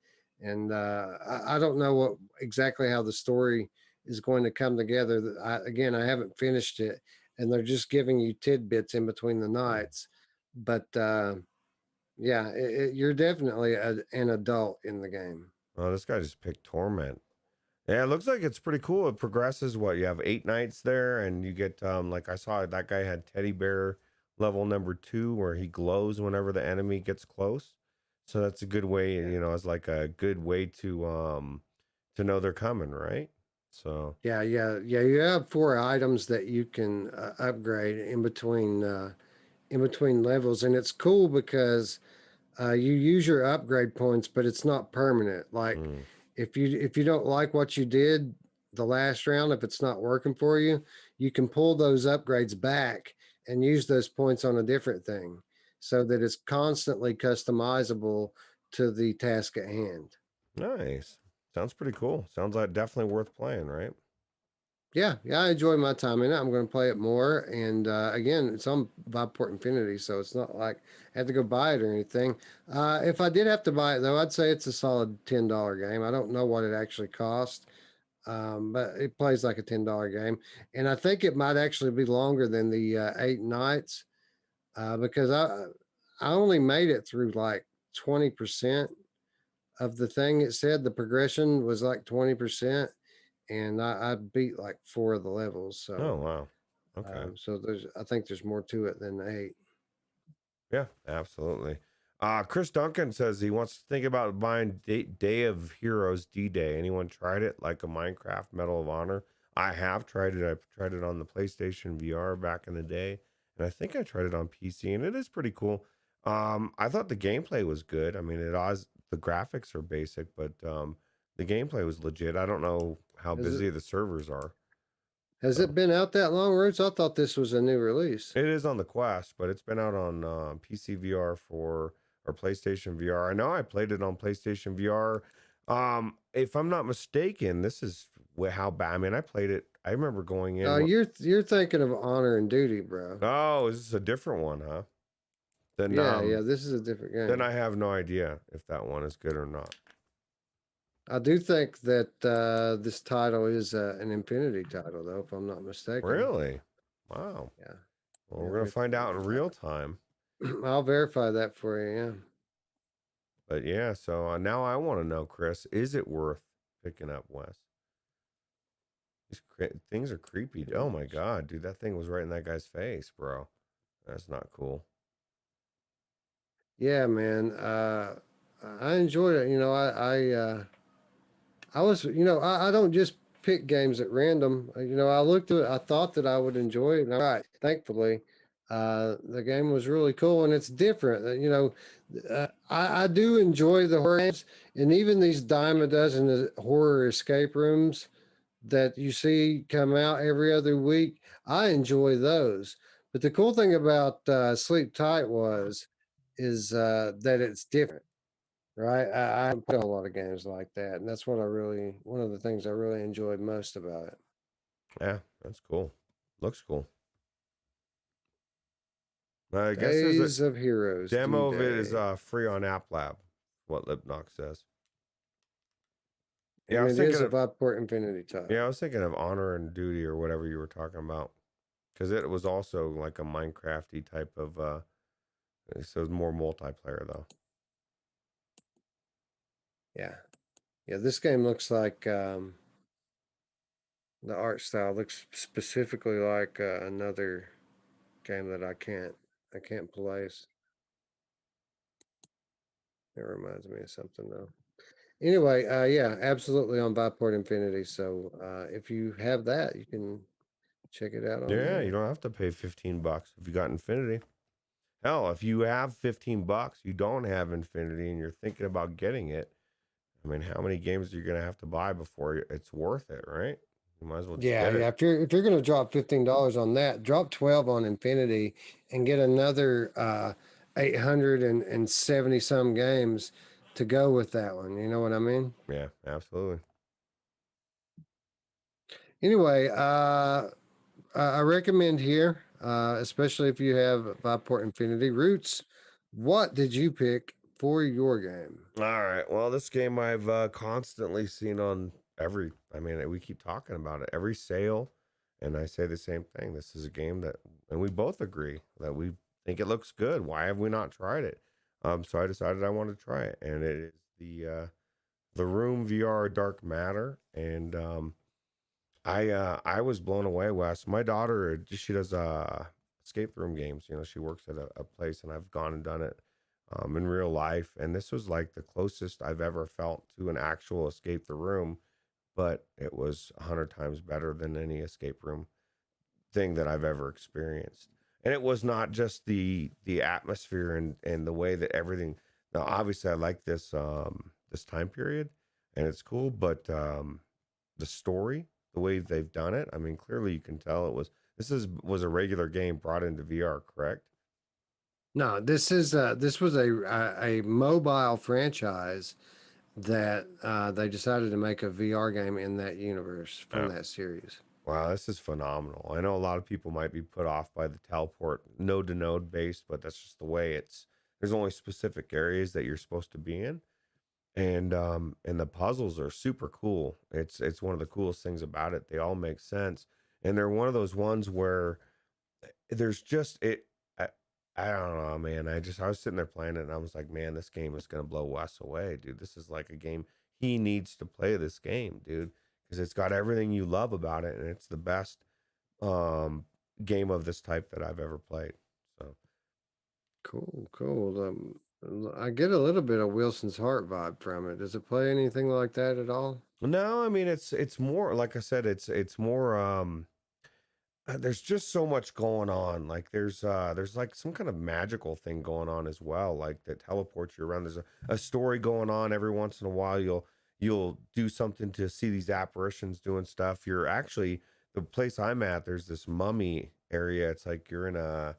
And I don't know what exactly how the story is going to come together. Again, I haven't finished it, and they're just giving you tidbits in between the nights. But yeah, you're definitely an adult in the game. Oh, this guy just picked torment. Yeah, it looks like it's pretty cool. It progresses. What, you have 8 nights there, and you get like I saw that guy had teddy bear level number 2, where he glows whenever the enemy gets close. So that's a good way, as like a good way to know they're coming, right? So Yeah. You have 4 items that you can upgrade in between levels, and it's cool because you use your upgrade points, but it's not permanent. Like mm, if you don't like what you did the last round, if it's not working for you, you can pull those upgrades back and use those points on a different thing, so that it's constantly customizable to the task at hand. nice. Sounds pretty cool. Sounds like definitely worth playing, right? Yeah, I enjoy my time in it. I'm going to play it more. And again, it's on Viveport Infinity, so it's not like I have to go buy it or anything. If I did have to buy it, though, I'd say it's a solid $10 game. I don't know what it actually cost, but it plays like a $10 game. And I think it might actually be longer than the 8 nights because I only made it through like 20% of the thing. It said the progression was like 20%. and I beat like 4 of the levels. Oh So wow. Okay. so I think there's more to it than 8. Yeah, absolutely. Chris Duncan says he wants to think about buying Day of Heroes D-Day. Anyone tried it like a Minecraft Medal of Honor? I have tried it. I tried it on the PlayStation VR back in the day, and I think I tried it on PC, and it is pretty cool. I thought the gameplay was good. I mean, the graphics are basic, but the gameplay was legit. I don't know how Has it busy the servers are. has So it been out that long, Roots? I thought this was a new release. it is on the Quest, but it's been out on PC VR or PlayStation VR. I know I played it on PlayStation VR. If I'm not mistaken, this is how bad. I mean, I played it. I remember going in. You're thinking of Honor and Duty, bro. Oh, is this a different one, huh? Then Yeah, this is a different then game. I have no idea if that one is good or not. I do think that this title is an Infinity title, though, if I'm not mistaken. Really? Wow. Yeah. Well, Yeah, we're gonna find out in real time. I'll verify that for you. Yeah. But yeah, so now I want to know, Chris, is it worth picking up, Wes? Things are creepy. Oh my god, dude, that thing was right in that guy's face, bro. That's not cool. Yeah, man. I enjoyed it. I was, I don't just pick games at random. I looked at it, I thought that I would enjoy it. And thankfully, the game was really cool and it's different. I do enjoy the horror games, and even these dime a dozen horror escape rooms that you see come out every other week. I enjoy those. But the cool thing about Sleep Tight is that it's different, right? I play a lot of games like that, and that's one of the things I really enjoyed most about it. Yeah, that's cool. Looks cool. I guess there's a Days of Heroes demo of it is D-Day, free on App Lab. What Lipnock says. Yeah, I and was it thinking is a of Viveport Infinity title. yeah, I was thinking of Honor and Duty or whatever you were talking about, because it was also like a Minecrafty type of. So it's more multiplayer though. Yeah, yeah. This game looks like the art style looks specifically like another game that I can't place. It reminds me of something though. Anyway, yeah, absolutely on Viveport Infinity. So if you have that, you can check it out on Yeah, you there. don't have to pay $15 if you got Infinity. Hell, if you have $15, you don't have Infinity, and you're thinking about getting it. I mean, how many games are you gonna have to buy before it's worth it, right? You might as well just Yeah, get yeah. it. If you're gonna drop $15 on that, drop 12 on Infinity and get another 870 some games to go with that one. You know what I mean? Yeah, absolutely. Anyway, I recommend here, especially if you have Viveport Infinity. Roots, what did you pick for your game? All right. Well, this game I've constantly seen on I mean, we keep talking about it, every sale. And I say the same thing. This is a game and we both agree that we think it looks good. Why have we not tried it? So I decided I want to try it. And it is the Room VR Dark Matter. And I was blown away, Wes. My daughter, she does escape room games. She works at a place, and I've gone and done it in real life. And this was like the closest I've ever felt to an actual escape the room, but it was 100 times better than any escape room thing that I've ever experienced. And it was not just the atmosphere and the way that everything. Now, obviously, I like this time period, and it's cool, but the story, the way they've done it. I mean, clearly you can tell was a regular game brought into VR, correct? No, this was a mobile franchise that they decided to make a VR game in that universe from Oh, that series. wow, this is phenomenal. I know a lot of people might be put off by the teleport node to node based, but that's just the way it's. There's only specific areas that you're supposed to be in, and the puzzles are super cool. It's one of the coolest things about it. They all make sense, and they're one of those ones where there's just it. I, I don't know, man. I was sitting there playing it, and I was like, man, this game is gonna blow Wes away, dude. This is like a game he needs to play this game, dude, because it's got everything you love about it, and it's the best um, game of this type that I've ever played. So Cool, cool. I get a little bit of Wilson's Heart vibe from it. Does it play anything like that at all? no, I mean it's more like I said, it's more there's just so much going on. Like there's like some kind of magical thing going on as well, like that teleports you around. There's a story going on every once in a while. You'll do something to see these apparitions doing stuff. You're actually the place I'm at, there's this mummy area. It's like you're in a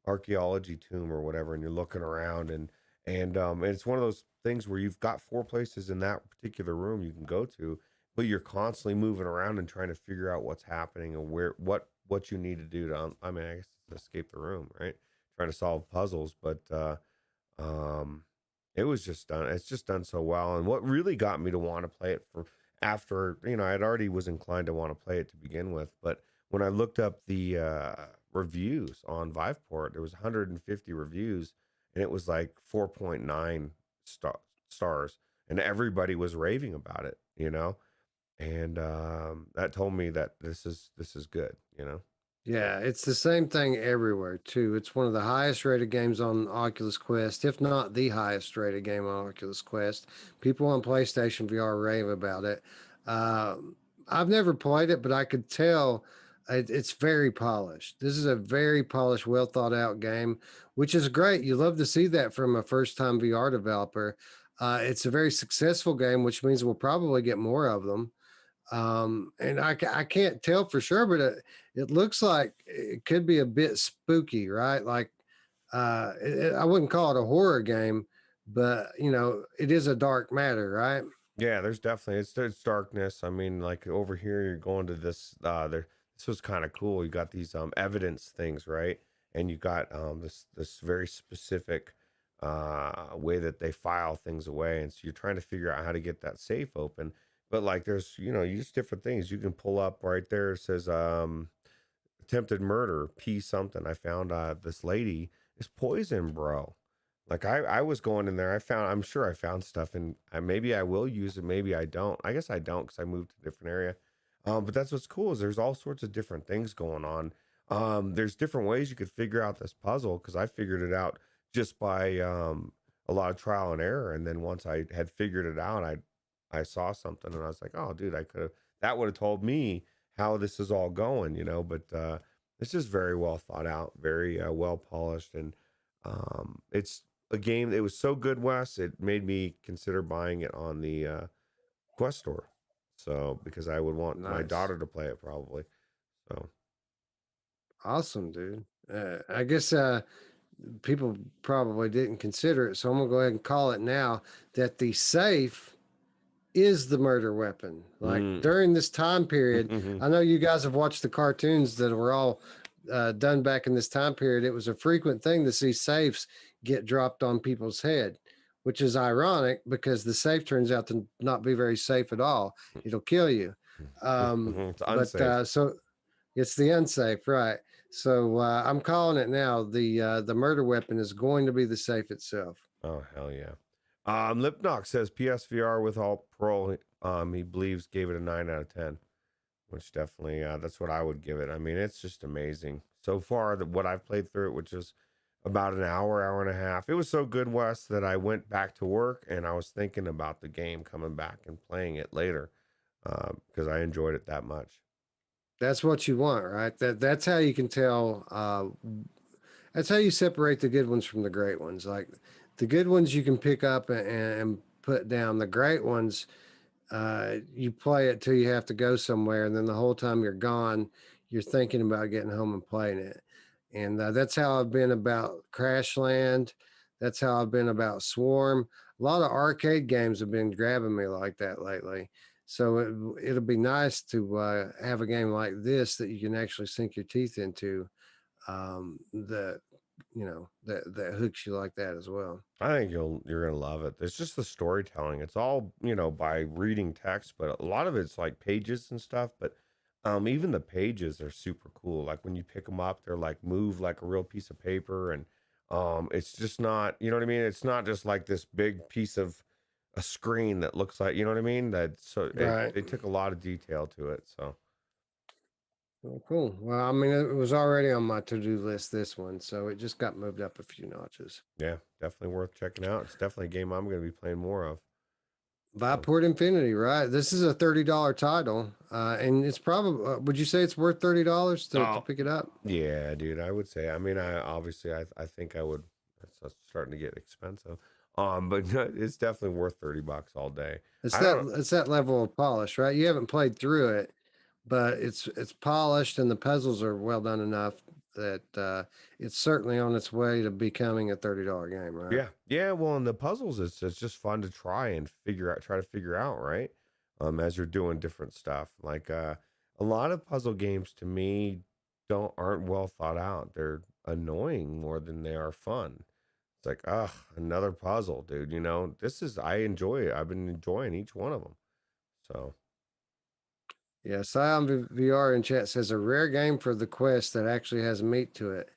archaeology tomb or whatever, and you're looking around, and it's one of those things where you've got four places in that particular room you can go to, but you're constantly moving around and trying to figure out what's happening and what you need to do to I mean, I guess to escape the room, right? Trying to solve puzzles, but um it was just done, it's just done so well. And what really got me to want to play it for after, I'd already was inclined to want to play it to begin with, but when I looked up the reviews on Viveport, there was 150 reviews, and it was like 4.9 stars, and everybody was raving about it, and that told me that this is good, Yeah, it's the same thing everywhere too. It's one of the highest rated games on Oculus Quest, if not the highest rated game on Oculus Quest. People on PlayStation VR rave about it. I've never played it, but I could tell it's very polished. This is a very polished, well thought out game, which is great. You love to see that from a first time VR developer. It's a very successful game, which means we'll probably get more of them. And I can't tell for sure, but it looks like it could be a bit spooky, right? Like I wouldn't call it a horror game, but it is a dark matter, right? Yeah, there's definitely it's darkness. I mean, like over here, you're going to this. This was kind of cool. You got these evidence things, right? And you got this very specific way that they file things away, and so you're trying to figure out how to get that safe open. But like, there's use different things you can pull up right there. It says attempted murder, P something. I found this lady is poison, bro. Like I was going in there. I'm sure I found stuff, and maybe I will use it. Maybe I don't. I guess I don't because I moved to a different area. But that's what's cool is there's all sorts of different things going on. There's different ways you could figure out this puzzle because I figured it out just by a lot of trial and error. And then once I had figured it out, I saw something and I was like, oh, dude, that would have told me how this is all going, But it's just very well thought out, very well polished, and it's a game. It was so good, Wes. It made me consider buying it on the Quest Store. So because I would want my Nice. daughter to play it probably. So Awesome, dude. I guess people probably didn't consider it, so I'm gonna go ahead and call it now that the safe is the murder weapon. Like during this time period, I know you guys have watched the cartoons that were all done back in this time period. It was a frequent thing to see safes get dropped on people's head, which is ironic because the safe turns out to not be very safe at all. It'll kill you. It's unsafe. But so it's the unsafe, right? So I'm calling it now. The murder weapon is going to be the safe itself. Oh hell yeah. Lipnock says PSVR with all pro. He believes gave it a 9 out of 10, which definitely that's what I would give it. I mean, it's just amazing so far. What I've played through it, which is about an hour and a half. It was so good, Wes, that I went back to work and I was thinking about the game, coming back and playing it later because I enjoyed it that much. That's what you want, right? That's how you can tell. That's how you separate the good ones from the great ones. Like the good ones you can pick up and put down. The great ones, you play it till you have to go somewhere, and then the whole time you're gone, you're thinking about getting home and playing it. And that's how I've been about Crashland. That's how I've been about Swarm. A lot of arcade games have been grabbing me like that lately. So it'll be nice to have a game like this that you can actually sink your teeth into. That that hooks you like that as well. I think you're gonna love it. It's just the storytelling. It's all by reading text, but a lot of it's like pages and stuff. But even the pages are super cool. Like when you pick them up, they're like move like a real piece of paper, and it's just not, you know what I mean? It's not just like this big piece of a screen that looks like, you know what I mean? Right. They took a lot of detail to it. So Well, cool. Well, I mean, it was already on my to-do list, this one, so it just got moved up a few notches. yeah, definitely worth checking out. It's definitely a game I'm going to be playing more of. So, Viveport Infinity, right? This is a $30 title, and it's probably. Would you say it's worth $30 to oh pick it up? yeah, dude, I would say. I mean, I think I would. That's starting to get expensive. But it's definitely worth $30 all day. I don't. It's that level of polish, right? You haven't played through it, but it's polished and the puzzles are well done enough that it's certainly on its way to becoming a $30 game, right? Yeah, yeah. Well, and the puzzles, it's just fun to try and try to figure out, right? As you're doing different stuff. Like a lot of puzzle games to me aren't well thought out. They're annoying more than they are fun. It's like, ugh, another puzzle, dude. You know, I enjoy it. I've been enjoying each one of them. So Yeah, Scion VR in chat says a rare game for the Quest that actually has meat to it.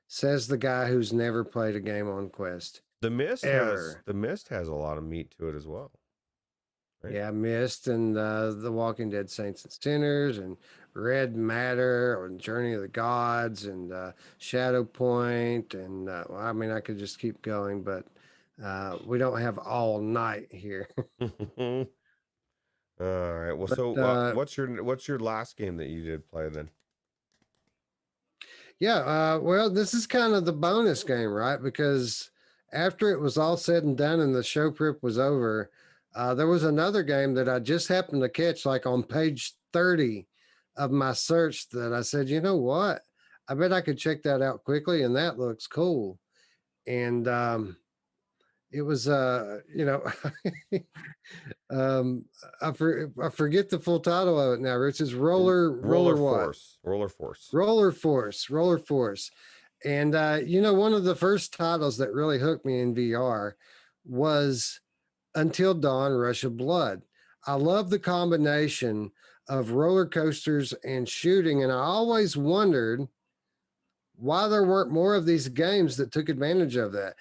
Says the guy who's never played a game on Quest ever. The Mist has a lot of meat to it as well, right? Yeah, Mist and The Walking Dead Saints and Sinners and Red Matter or Journey of the Gods and Shadow Point and well, I mean I could just keep going, but we don't have all night here. All right. Well, But so what's your last game that you did play then? yeah, well, this is kind of the bonus game, right? Because after it was all said and done and the show prep was over, there was another game that I just happened to catch, like on page 30 of my search, that I said, you know what? I bet I could check that out quickly, and that looks cool. And it was, um, I forget the full title of it now. Rich is roller what? Roller Force. And one of the first titles that really hooked me in VR was Until Dawn Rush of Blood. I love the combination of roller coasters and shooting, and I always wondered why there weren't more of these games that took advantage of that.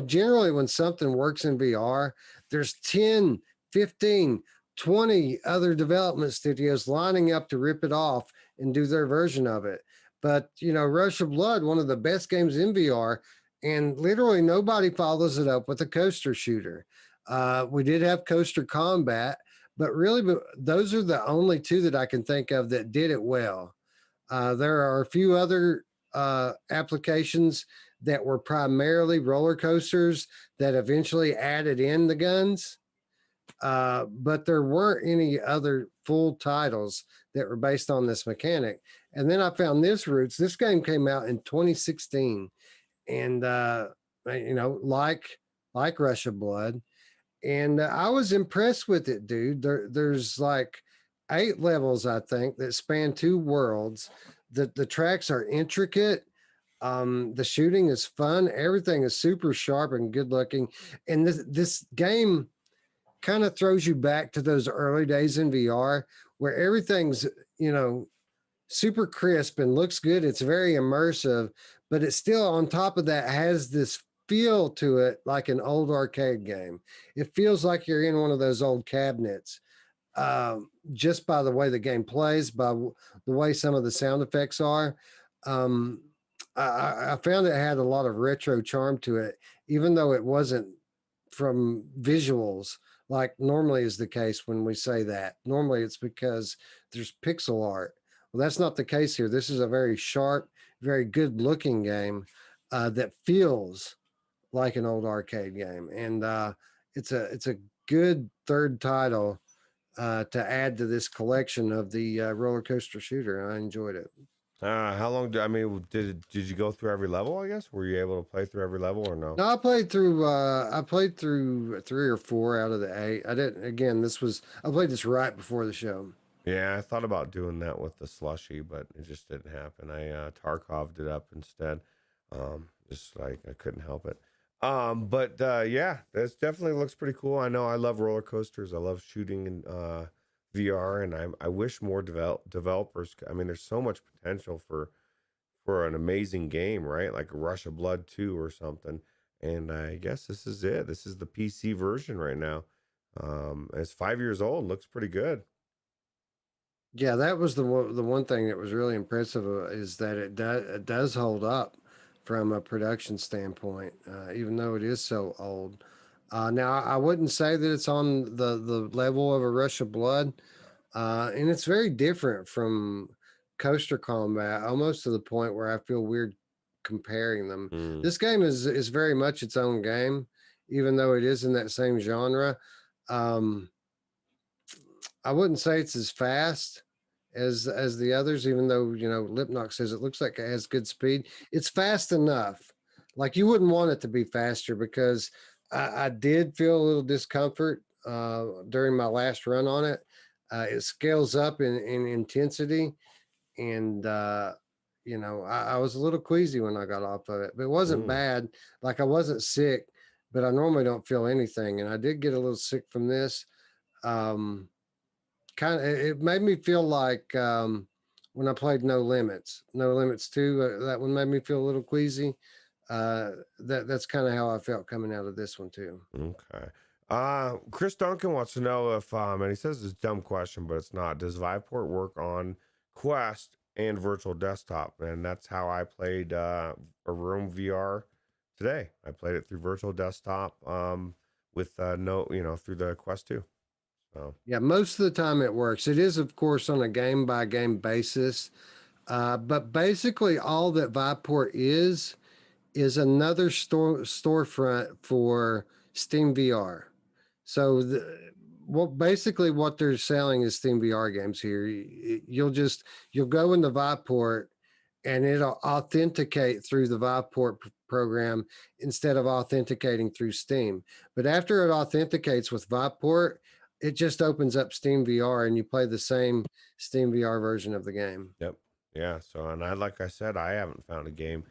Generally when something works in VR, there's 10, 15, 20 other development studios lining up to rip it off and do their version of it. But, Rush of Blood, one of the best games in VR, and literally nobody follows it up with a coaster shooter. We did have Coaster Combat, but really those are the only two that I can think of that did it well. There are a few other applications that were primarily roller coasters that eventually added in the guns. But there weren't any other full titles that were based on this mechanic. And then I found this Ruuts. This game came out in 2016, and like Rush of Blood, and I was impressed with it, dude. There's like 8 levels, I think, that span 2 worlds. The tracks are intricate. The shooting is fun. Everything is super sharp and good looking. And this game kind of throws you back to those early days in VR where everything's, super crisp and looks good. It's very immersive, but it still on top of that has this feel to it like an old arcade game. It feels like you're in one of those old cabinets, just by the way the game plays, by the way some of the sound effects are. Um, I found it had a lot of retro charm to it, even though it wasn't from visuals like normally is the case when we say that. Normally it's because there's pixel art. Well, that's not the case here. This is a very sharp, very good looking game that feels like an old arcade game. And it's a good third title to add to this collection of the roller coaster shooter. I enjoyed it. How long I mean, did you go through every level, I guess? Were you able to play through every level or no? No, I played through 3 or 4 out of the 8. I didn't again, I played this right before the show. Yeah, I thought about doing that with the slushy, but it just didn't happen. I Tarkov'd it up instead. Just like I couldn't help it. But yeah, this definitely looks pretty cool. I know I love roller coasters. I love shooting in VR, and I wish more developers. I mean, there's so much potential for an amazing game, right? Like a Rush of Blood 2 or something. And I guess this is it. This is the PC version right now. It's 5 years old. Looks pretty good. Yeah, that was the one thing that was really impressive is that it does hold up from a production standpoint, even though it is so old. Now, I wouldn't say that it's on the level of a Rush of Blood, and it's very different from Coaster Combat, almost to the point where I feel weird comparing them. Mm, This game is very much its own game, even though it is in that same genre. Um, I wouldn't say it's as fast as the others, even though Lipnock says it looks like it has good speed. It's fast enough. Like you wouldn't want it to be faster because I did feel a little discomfort during my last run on it. It scales up in intensity, and I was a little queasy when I got off of it, but it wasn't mm. bad. Like I wasn't sick, but I normally don't feel anything, and I did get a little sick from this. Um, Kind of, it made me feel like when I played No Limits 2, that one made me feel a little queasy. That's kind of how I felt coming out of this one too. Okay. Chris Duncan wants to know if and he says it's a dumb question, but it's not. Does Viveport work on Quest and virtual desktop? And that's how I played a Room VR today. I played it through virtual desktop with no, through the Quest 2. So Yeah, most of the time it works. It is, of course, on a game by game basis, but basically all that Viveport is another storefront for Steam VR. So basically what they're selling is Steam VR games here. You'll go in the Viveport and it'll authenticate through the Viveport program instead of authenticating through Steam. But after it authenticates with Viveport, it just opens up Steam VR and you play the same Steam VR version of the game. yep, yeah. So and like I said, I haven't found a game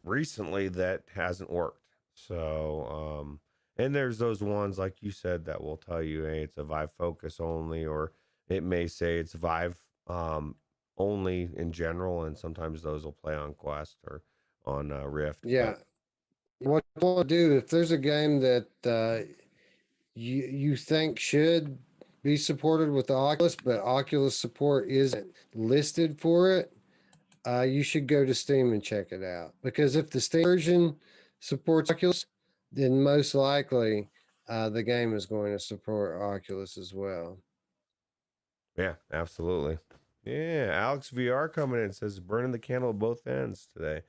recently that hasn't worked. So and there's those ones like you said that will tell you, hey, it's a Vive Focus only, or it may say it's Vive only in general, and sometimes those will play on Quest or on Rift. Yeah. But What you want to do if there's a game that you think should be supported with the Oculus, but Oculus support isn't listed for it, you should go to Steam and check it out. Because if the Steam version supports Oculus, then most likely the game is going to support Oculus as well. yeah, absolutely. Yeah, Alex VR coming in says burning the candle at both ends today.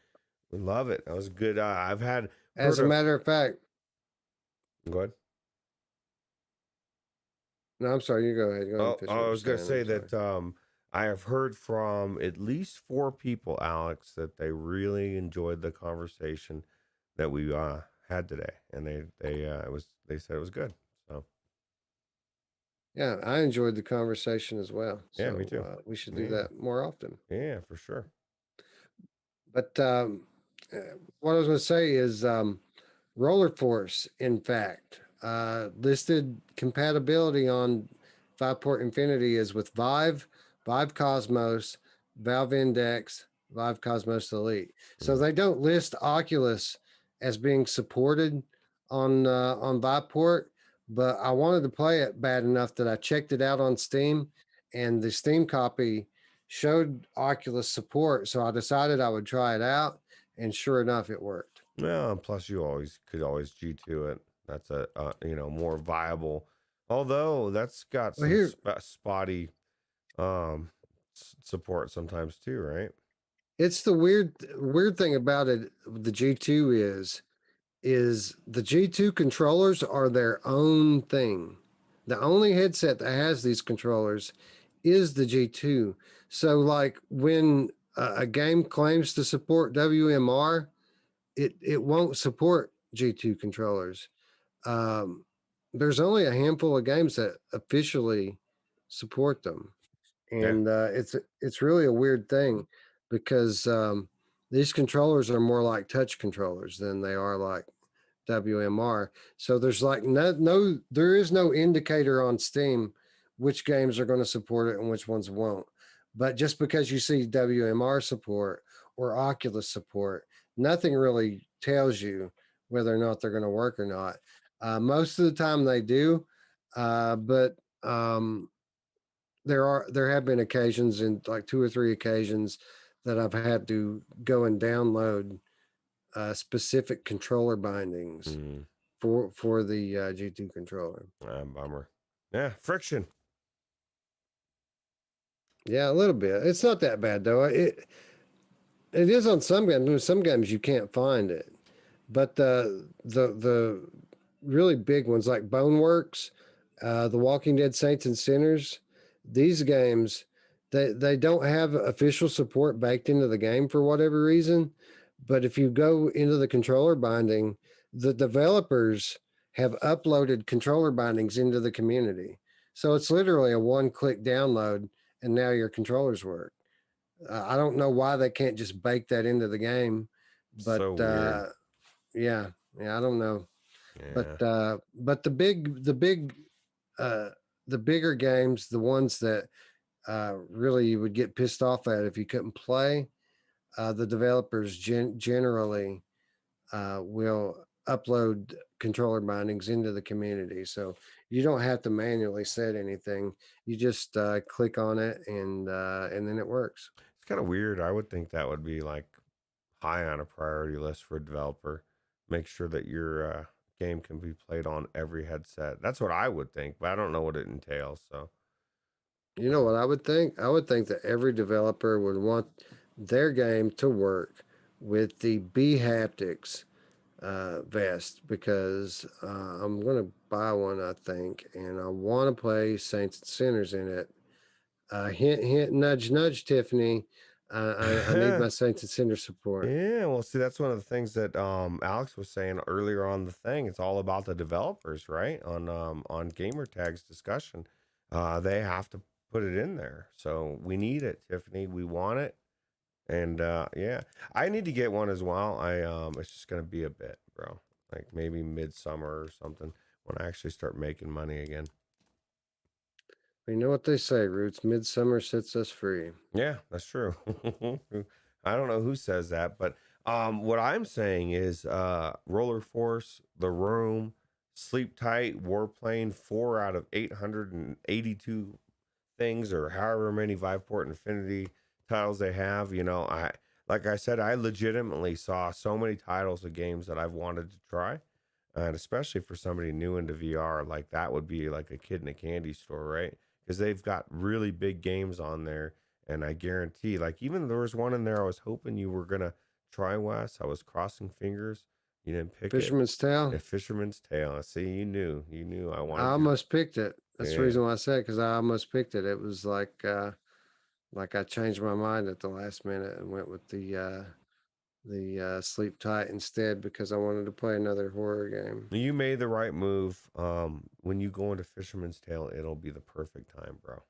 We love it. That was good. I've had As heard a of. matter of fact, Go ahead. no, I'm sorry. You go ahead. Go ahead and Oh, finish what I you're was gonna saying. say I'm sorry. that I have heard from at least 4 people, Alex, that they really enjoyed the conversation that we had today, and they said it was good. So Yeah, I enjoyed the conversation as well. yeah, me So too. we should do Yeah, that more often. yeah, for sure. But uh, what I was going to say is Roller Force, in fact, listed compatibility on Viveport Infinity is with Vive, Vive Cosmos, Valve Index, Vive Cosmos Elite. So Mm. they don't list Oculus as being supported on Viveport, but I wanted to play it bad enough that I checked it out on Steam, and the Steam copy showed Oculus support. So I decided I would try it out, and sure enough, it worked. Well, and plus you could always G2 it. That's a more viable. Although that's got Well, some here spotty support sometimes too, right? it's the weird thing about it. The G2 is the G2 controllers are their own thing. The only headset that has these controllers is the G2. So like when a game claims to support WMR, it won't support G2 controllers. Um, there's only a handful of games that officially support them, Yeah, and it's really a weird thing because these controllers are more like touch controllers than they are like WMR. So there's like no there is no indicator on Steam which games are going to support it and which ones won't. But just because you see WMR support or Oculus support, nothing really tells you whether or not they're going to work or not. Most of the time they do, But there have been occasions, in like 2 or 3 occasions, that I've had to go and download specific controller bindings Mm, for the G2 controller. bummer. Yeah, friction. Yeah, a little bit. It's not that bad though. It is on some games. Some games you can't find it, but the really big ones like Boneworks, The Walking Dead Saints and Sinners, these games, they don't have official support baked into the game for whatever reason. But if you go into the controller binding, the developers have uploaded controller bindings into the community. So it's literally a one-click download, and now your controllers work. I don't know why they can't just bake that into the game, but So weird. yeah, I don't know. Yeah. But uh, the bigger games, the ones that really you would get pissed off at if you couldn't play, the developers generally will upload controller bindings into the community, so you don't have to manually set anything. You just click on it, and then it works. It's kind of weird. I would think that would be like high on a priority list for a developer. Make sure that your game can be played on every headset. That's what I would think, but I don't know what it entails. So, You know what I would think? I would think that every developer would want their game to work with the B haptics vest, because I'm going to buy one, I think, and I want to play Saints and Sinners in it. Hint, hint, nudge, nudge, Tiffany. I need my Saints and Sinners support. yeah, well, see, that's one of the things that Alex was saying earlier on the thing. It's all about the developers, right? On Gamertag's discussion, they have to put it in there. So we need it, Tiffany. We want it, and yeah, I need to get one as well. It's just gonna be a bit, bro. Like maybe midsummer or something when I actually start making money again. You know what they say, Roots? Midsummer sets us free. Yeah, that's true. I don't know who says that, but what I'm saying is Roller Force, The Room, Sleep Tight, Warplane, 4 out of 882 things, or however many Viveport Infinity titles they have. Like I said, I legitimately saw so many titles of games that I've wanted to try. And especially for somebody new into VR, like that would be like a kid in a candy store, right? Because they've got really big games on there. And I guarantee, like, even there was one in there I was hoping you were going to try, Wes. I was crossing fingers. You didn't pick it. Fisherman's Tale. A Fisherman's Tale. See, you knew I I wanted you. almost picked it. That's the Yeah. reason why I said, because I almost picked it. It was like I changed my mind at the last minute and went with the Sleep Tight instead, because I wanted to play another horror game. You made the right move. When you go into Fisherman's Tale, it'll be the perfect time, bro.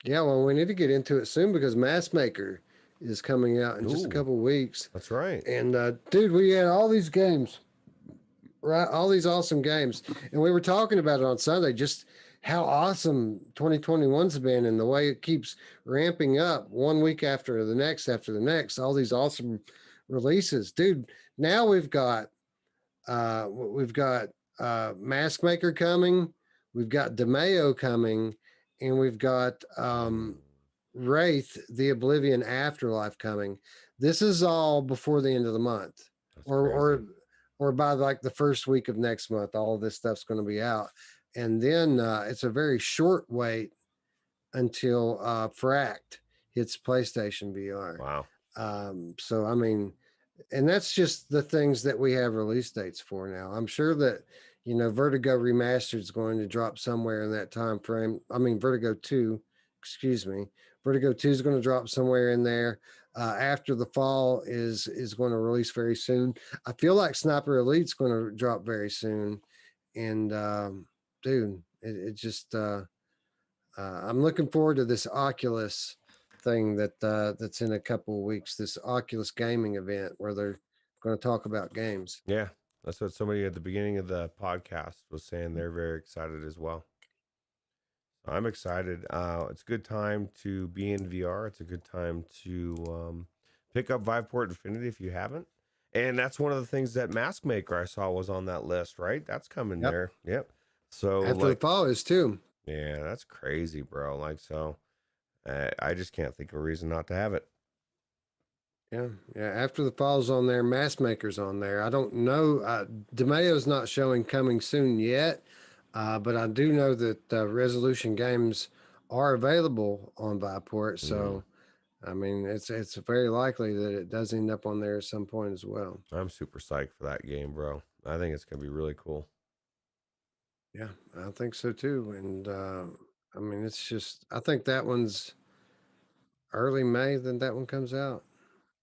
Yeah, well, we need to get into it soon because Mass Maker is coming out in just a Ooh, couple weeks. that's right. And dude, we had all these games, right? All these awesome games, and we were talking about it on Sunday. Just how awesome 2021's been, and the way it keeps ramping up one week after the next, after the next. All these awesome releases, dude. Now we've got Mask Maker coming, we've got DeMayo coming, and we've got Wraith, the Oblivion Afterlife coming. This is all before the end of the month, That's or crazy. or by like the first week of next month. All of this stuff's going to be out, and then it's a very short wait until Fract hits PlayStation VR. Wow. So I mean, and that's just the things that we have release dates for now. I'm sure that Vertigo Remastered is going to drop somewhere in that time frame. I mean, Vertigo 2, excuse me. Vertigo 2 is going to drop somewhere in there. After the Fall is going to release very soon. I feel like Sniper Elite's going to drop very soon. And dude, it just I'm looking forward to this Oculus thing that's in a couple of weeks. This Oculus gaming event where they're going to talk about games. Yeah, that's what somebody at the beginning of the podcast was saying. They're very excited as well. I'm excited. It's a good time to be in VR. It's a good time to pick up Viveport Infinity if you haven't. And that's one of the things that Mask Maker I saw was on that list, right? That's coming Yep. there. Yep. So After the like, fall is too. yeah, that's crazy, bro. Like, so I just can't think of a reason not to have it. Yeah, yeah. After the fall's on there, Mass Maker's on there. I don't know. DeMayo's not showing coming soon yet, but I do know that Resolution Games are available on Viveport. Mm, So, I mean, it's very likely that it does end up on there at some point as well. I'm super psyched for that game, bro. I think it's gonna be really cool. Yeah, I think so too. And I mean, it's just I think that one's early May. Then that one comes out.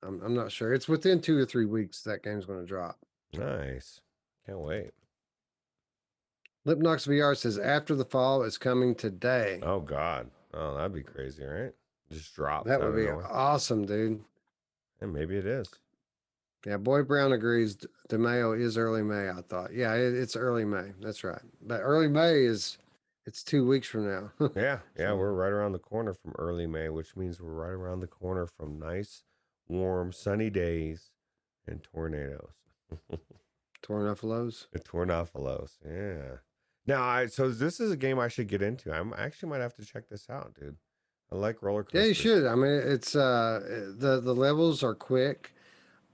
I'm not sure. It's within 2 or 3 weeks that game's going to drop. Nice. Can't wait. Lipnox VR says after the fall is coming today. Oh God. Oh, that'd be crazy, right? Just drops That out would of be nowhere. awesome, dude. And maybe it is. Yeah, Boy Brown agrees. DeMayo is early May. I thought. Yeah, it's early May. That's right. But early May is it's 2 weeks from now. Yeah, yeah, So we're right around the corner from early May, which means we're right around the corner from nice, warm, sunny days and tornadoes. Tornuffalos. The Tornophilos. Yeah. Now, so this is a game I should get into. I actually might have to check this out, dude. I like roller Yeah, you coasters. should. I mean, it's the levels are quick.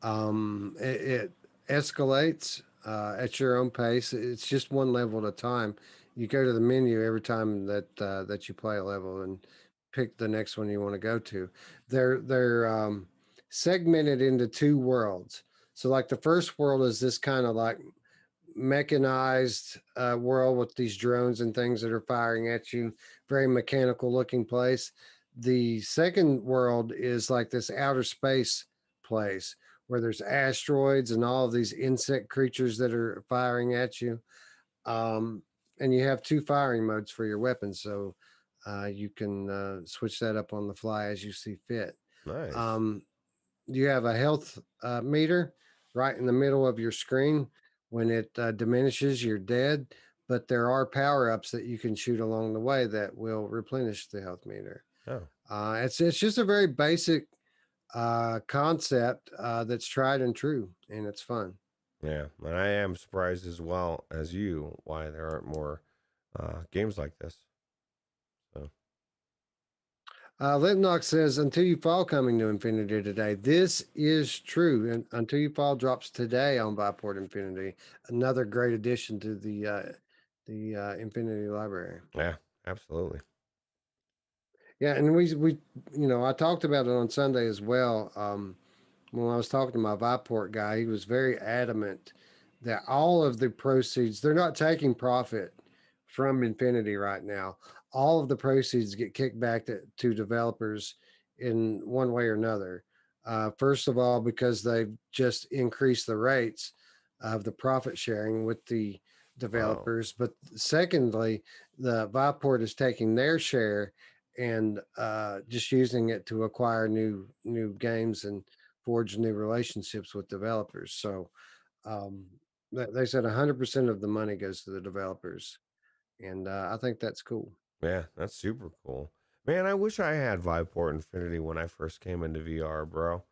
It escalates at your own pace. It's just one level at a time. You go to the menu every time that you play a level and pick the next one you want to go to. They're segmented into two worlds. So like the first world is this kind of like mechanized world with these drones and things that are firing at you, very mechanical looking place. The second world is like this outer space place where there's asteroids and all of these insect creatures that are firing at you. Um, and you have two firing modes for your weapons, so you can switch that up on the fly as you see fit. Nice. Um, you have a health meter right in the middle of your screen. When it diminishes, you're dead. But there are power ups that you can shoot along the way that will replenish the health meter. Oh, It's just a very basic concept that's tried and true, and it's fun. yeah. And I am surprised as well as you why there aren't more games like this. So, Lipnock says, "Until You Fall coming to Infinity today." This is true, and Until You Fall drops today on Viveport Infinity. Another great addition to the Infinity library. yeah, absolutely. Yeah, and we I talked about it on Sunday as well. When I was talking to my Viport guy, he was very adamant that all of the proceeds, they're not taking profit from Infinity right now. All of the proceeds get kicked back to developers in one way or another. First of all, because they've just increased the rates of the profit sharing with the Wow. developers. But secondly, the Viport is taking their share and just using it to acquire new games and forge new relationships with developers. So um, they said 100% of the money goes to the developers, and I think that's cool. Yeah, that's super cool. Man, I wish I had Viveport Infinity when I first came into VR, bro.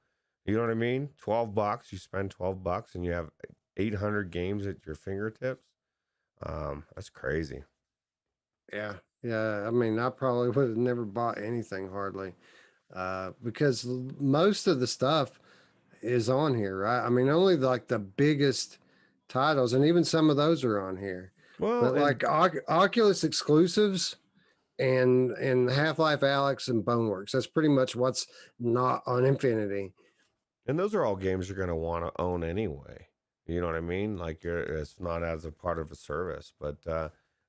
You know what I mean? $12, you spend $12 and you have 800 games at your fingertips. That's crazy. Yeah, yeah. I mean, I probably would have never bought anything hardly because most of the stuff is on here, right? I mean, only like the biggest titles, and even some of those are on here. Well, But like Oculus exclusives and Half-Life Alex and Boneworks, that's pretty much what's not on Infinity. and those are all games you're gonna want to own anyway. You know what I mean? Like it's not as a part of a service, but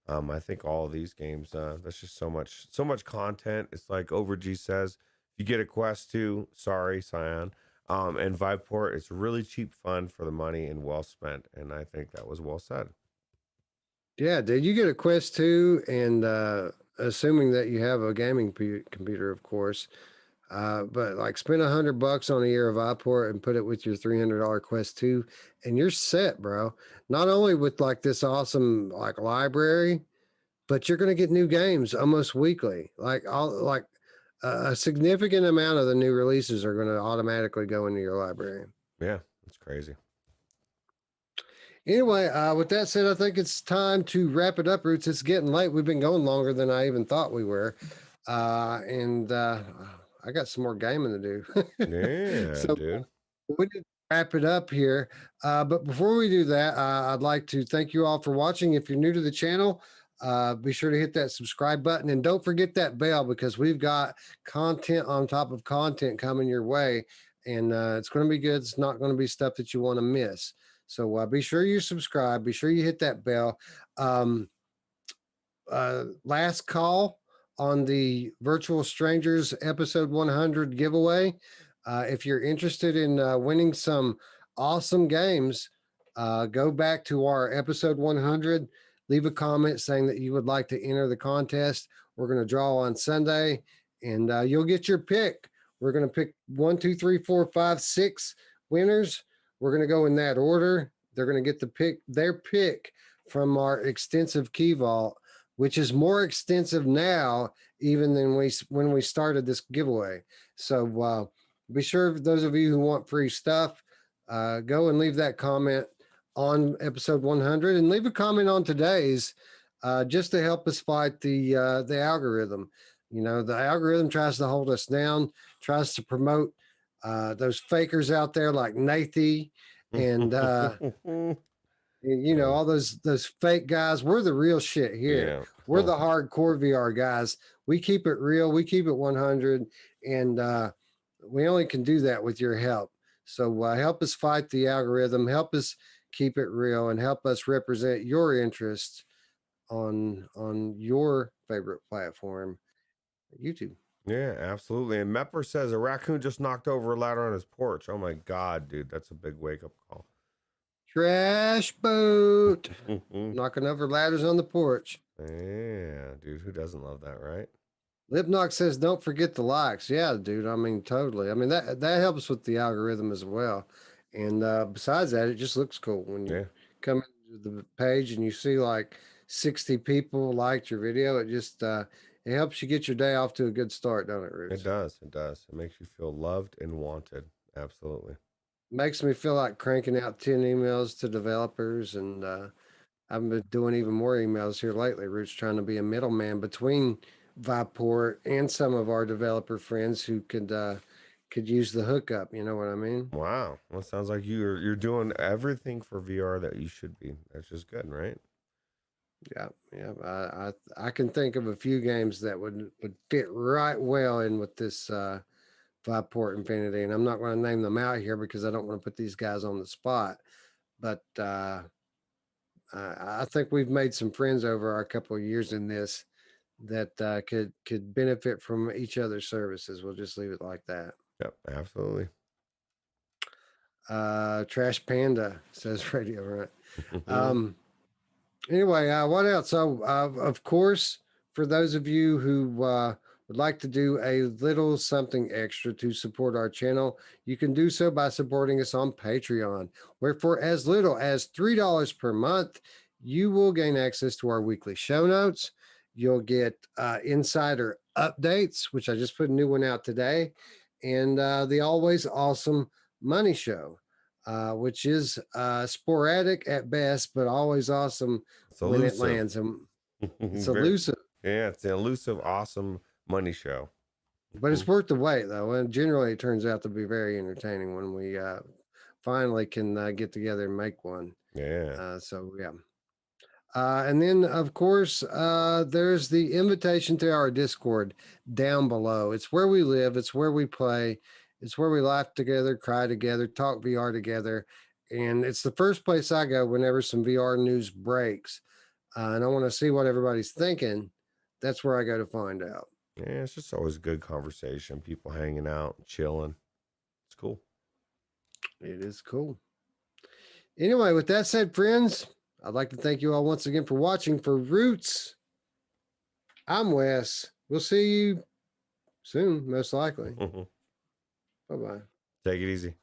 I think all of these games, there's just so much content. It's like Overg says, if you get a Quest 2, sorry, Cyan. And Viveport, it's really cheap fun for the money and well spent. And I think that was well said. Yeah, did you get a Quest 2? And assuming that you have a gaming computer, of course. But like spend $100 on a year of iPort and put it with your $300 Quest 2, and you're set, bro. Not only with like this awesome like library, but you're gonna get new games almost weekly. A significant amount of the new releases are gonna automatically go into your library. Yeah, it's crazy. Anyway, with that said, I think it's time to wrap it up, Roots. It's getting late. We've been going longer than I even thought we were. And I got some more gaming to do. Yeah, So dude. we need to wrap it up here. But before we do that, I'd like to thank you all for watching. If you're new to the channel, be sure to hit that subscribe button and don't forget that bell because we've got content on top of content coming your way. And it's going to be good. It's not going to be stuff that you want to miss. So be sure you subscribe. Be sure you hit that bell. Last call on the Virtual Strangers episode 100 giveaway. If you're interested in winning some awesome games, go back to our episode 100. Leave a comment saying that you would like to enter the contest. We're going to draw on Sunday, and you'll get your pick. We're going to pick 1, 2, 3, 4, 5, 6 winners. We're going to go in that order. They're going to get their pick from our extensive key vault, which is more extensive now even than when we started this giveaway. So be sure, those of you who want free stuff, go and leave that comment on episode 100 and leave a comment on today's just to help us fight the algorithm. You know, the algorithm tries to hold us down, tries to promote those fakers out there like Nathy and you know, all those fake guys. We're the real shit here. Yeah. We're the hardcore VR guys. We keep it real. We keep it 100, and we only can do that with your help. So help us fight the algorithm. Help us keep it real, and help us represent your interests on your favorite platform, YouTube. Yeah, absolutely. And Mepper says a raccoon just knocked over a ladder on his porch. Oh my God, dude, that's a big wake up call. Trash boat knocking over ladders on the porch. Yeah, dude, who doesn't love that, right? Lipnock says, "Don't forget the likes." Yeah, dude. I mean, totally. I mean that helps with the algorithm as well. And besides that, it just looks cool when you come into the page and you see like 60 people liked your video. It just it helps you get your day off to a good start, don't it, Roots? It does. It does. It makes you feel loved and wanted. Absolutely. Makes me feel like cranking out 10 emails to developers, and I've been doing even more emails here lately, Roots, trying to be a middleman between Viveport and some of our developer friends who could use the hookup. You know what I mean? Wow. Well, it sounds like you're doing everything for VR that you should be. That's just good, right? Yeah, yeah. I can think of a few games that would fit right well in with this Viveport Infinity, and I'm not going to name them out here because I don't want to put these guys on the spot. But I think we've made some friends over our couple of years in this that could benefit from each other's services. We'll just leave it like that. Yep, absolutely. Trash Panda says Radio Runt. Anyway, what else? So, of course, for those of you who would like to do a little something extra to support our channel, you can do so by supporting us on Patreon, where for as little as $3 per month, you will gain access to our weekly show notes. You'll get insider updates, which I just put a new one out today, and the always awesome money show, which is sporadic at best, but always awesome when it lands. And it's elusive. Yeah, it's an elusive, awesome money show. But it's worth the wait, though. And generally, it turns out to be very entertaining when we finally can get together and make one. Yeah. So, yeah. And then, of course, there's the invitation to our Discord down below. It's where we live. It's where we play. It's where we laugh together, cry together, talk VR together. And it's the first place I go whenever some VR news breaks. And I want to see what everybody's thinking. That's where I go to find out. Yeah, it's just always a good conversation. People hanging out, chilling. It's cool. It is cool. Anyway, with that said, friends, I'd like to thank you all once again for watching. For Roots, I'm Wes. We'll see you soon, most likely. Mm-hmm. Bye-bye. Take it easy.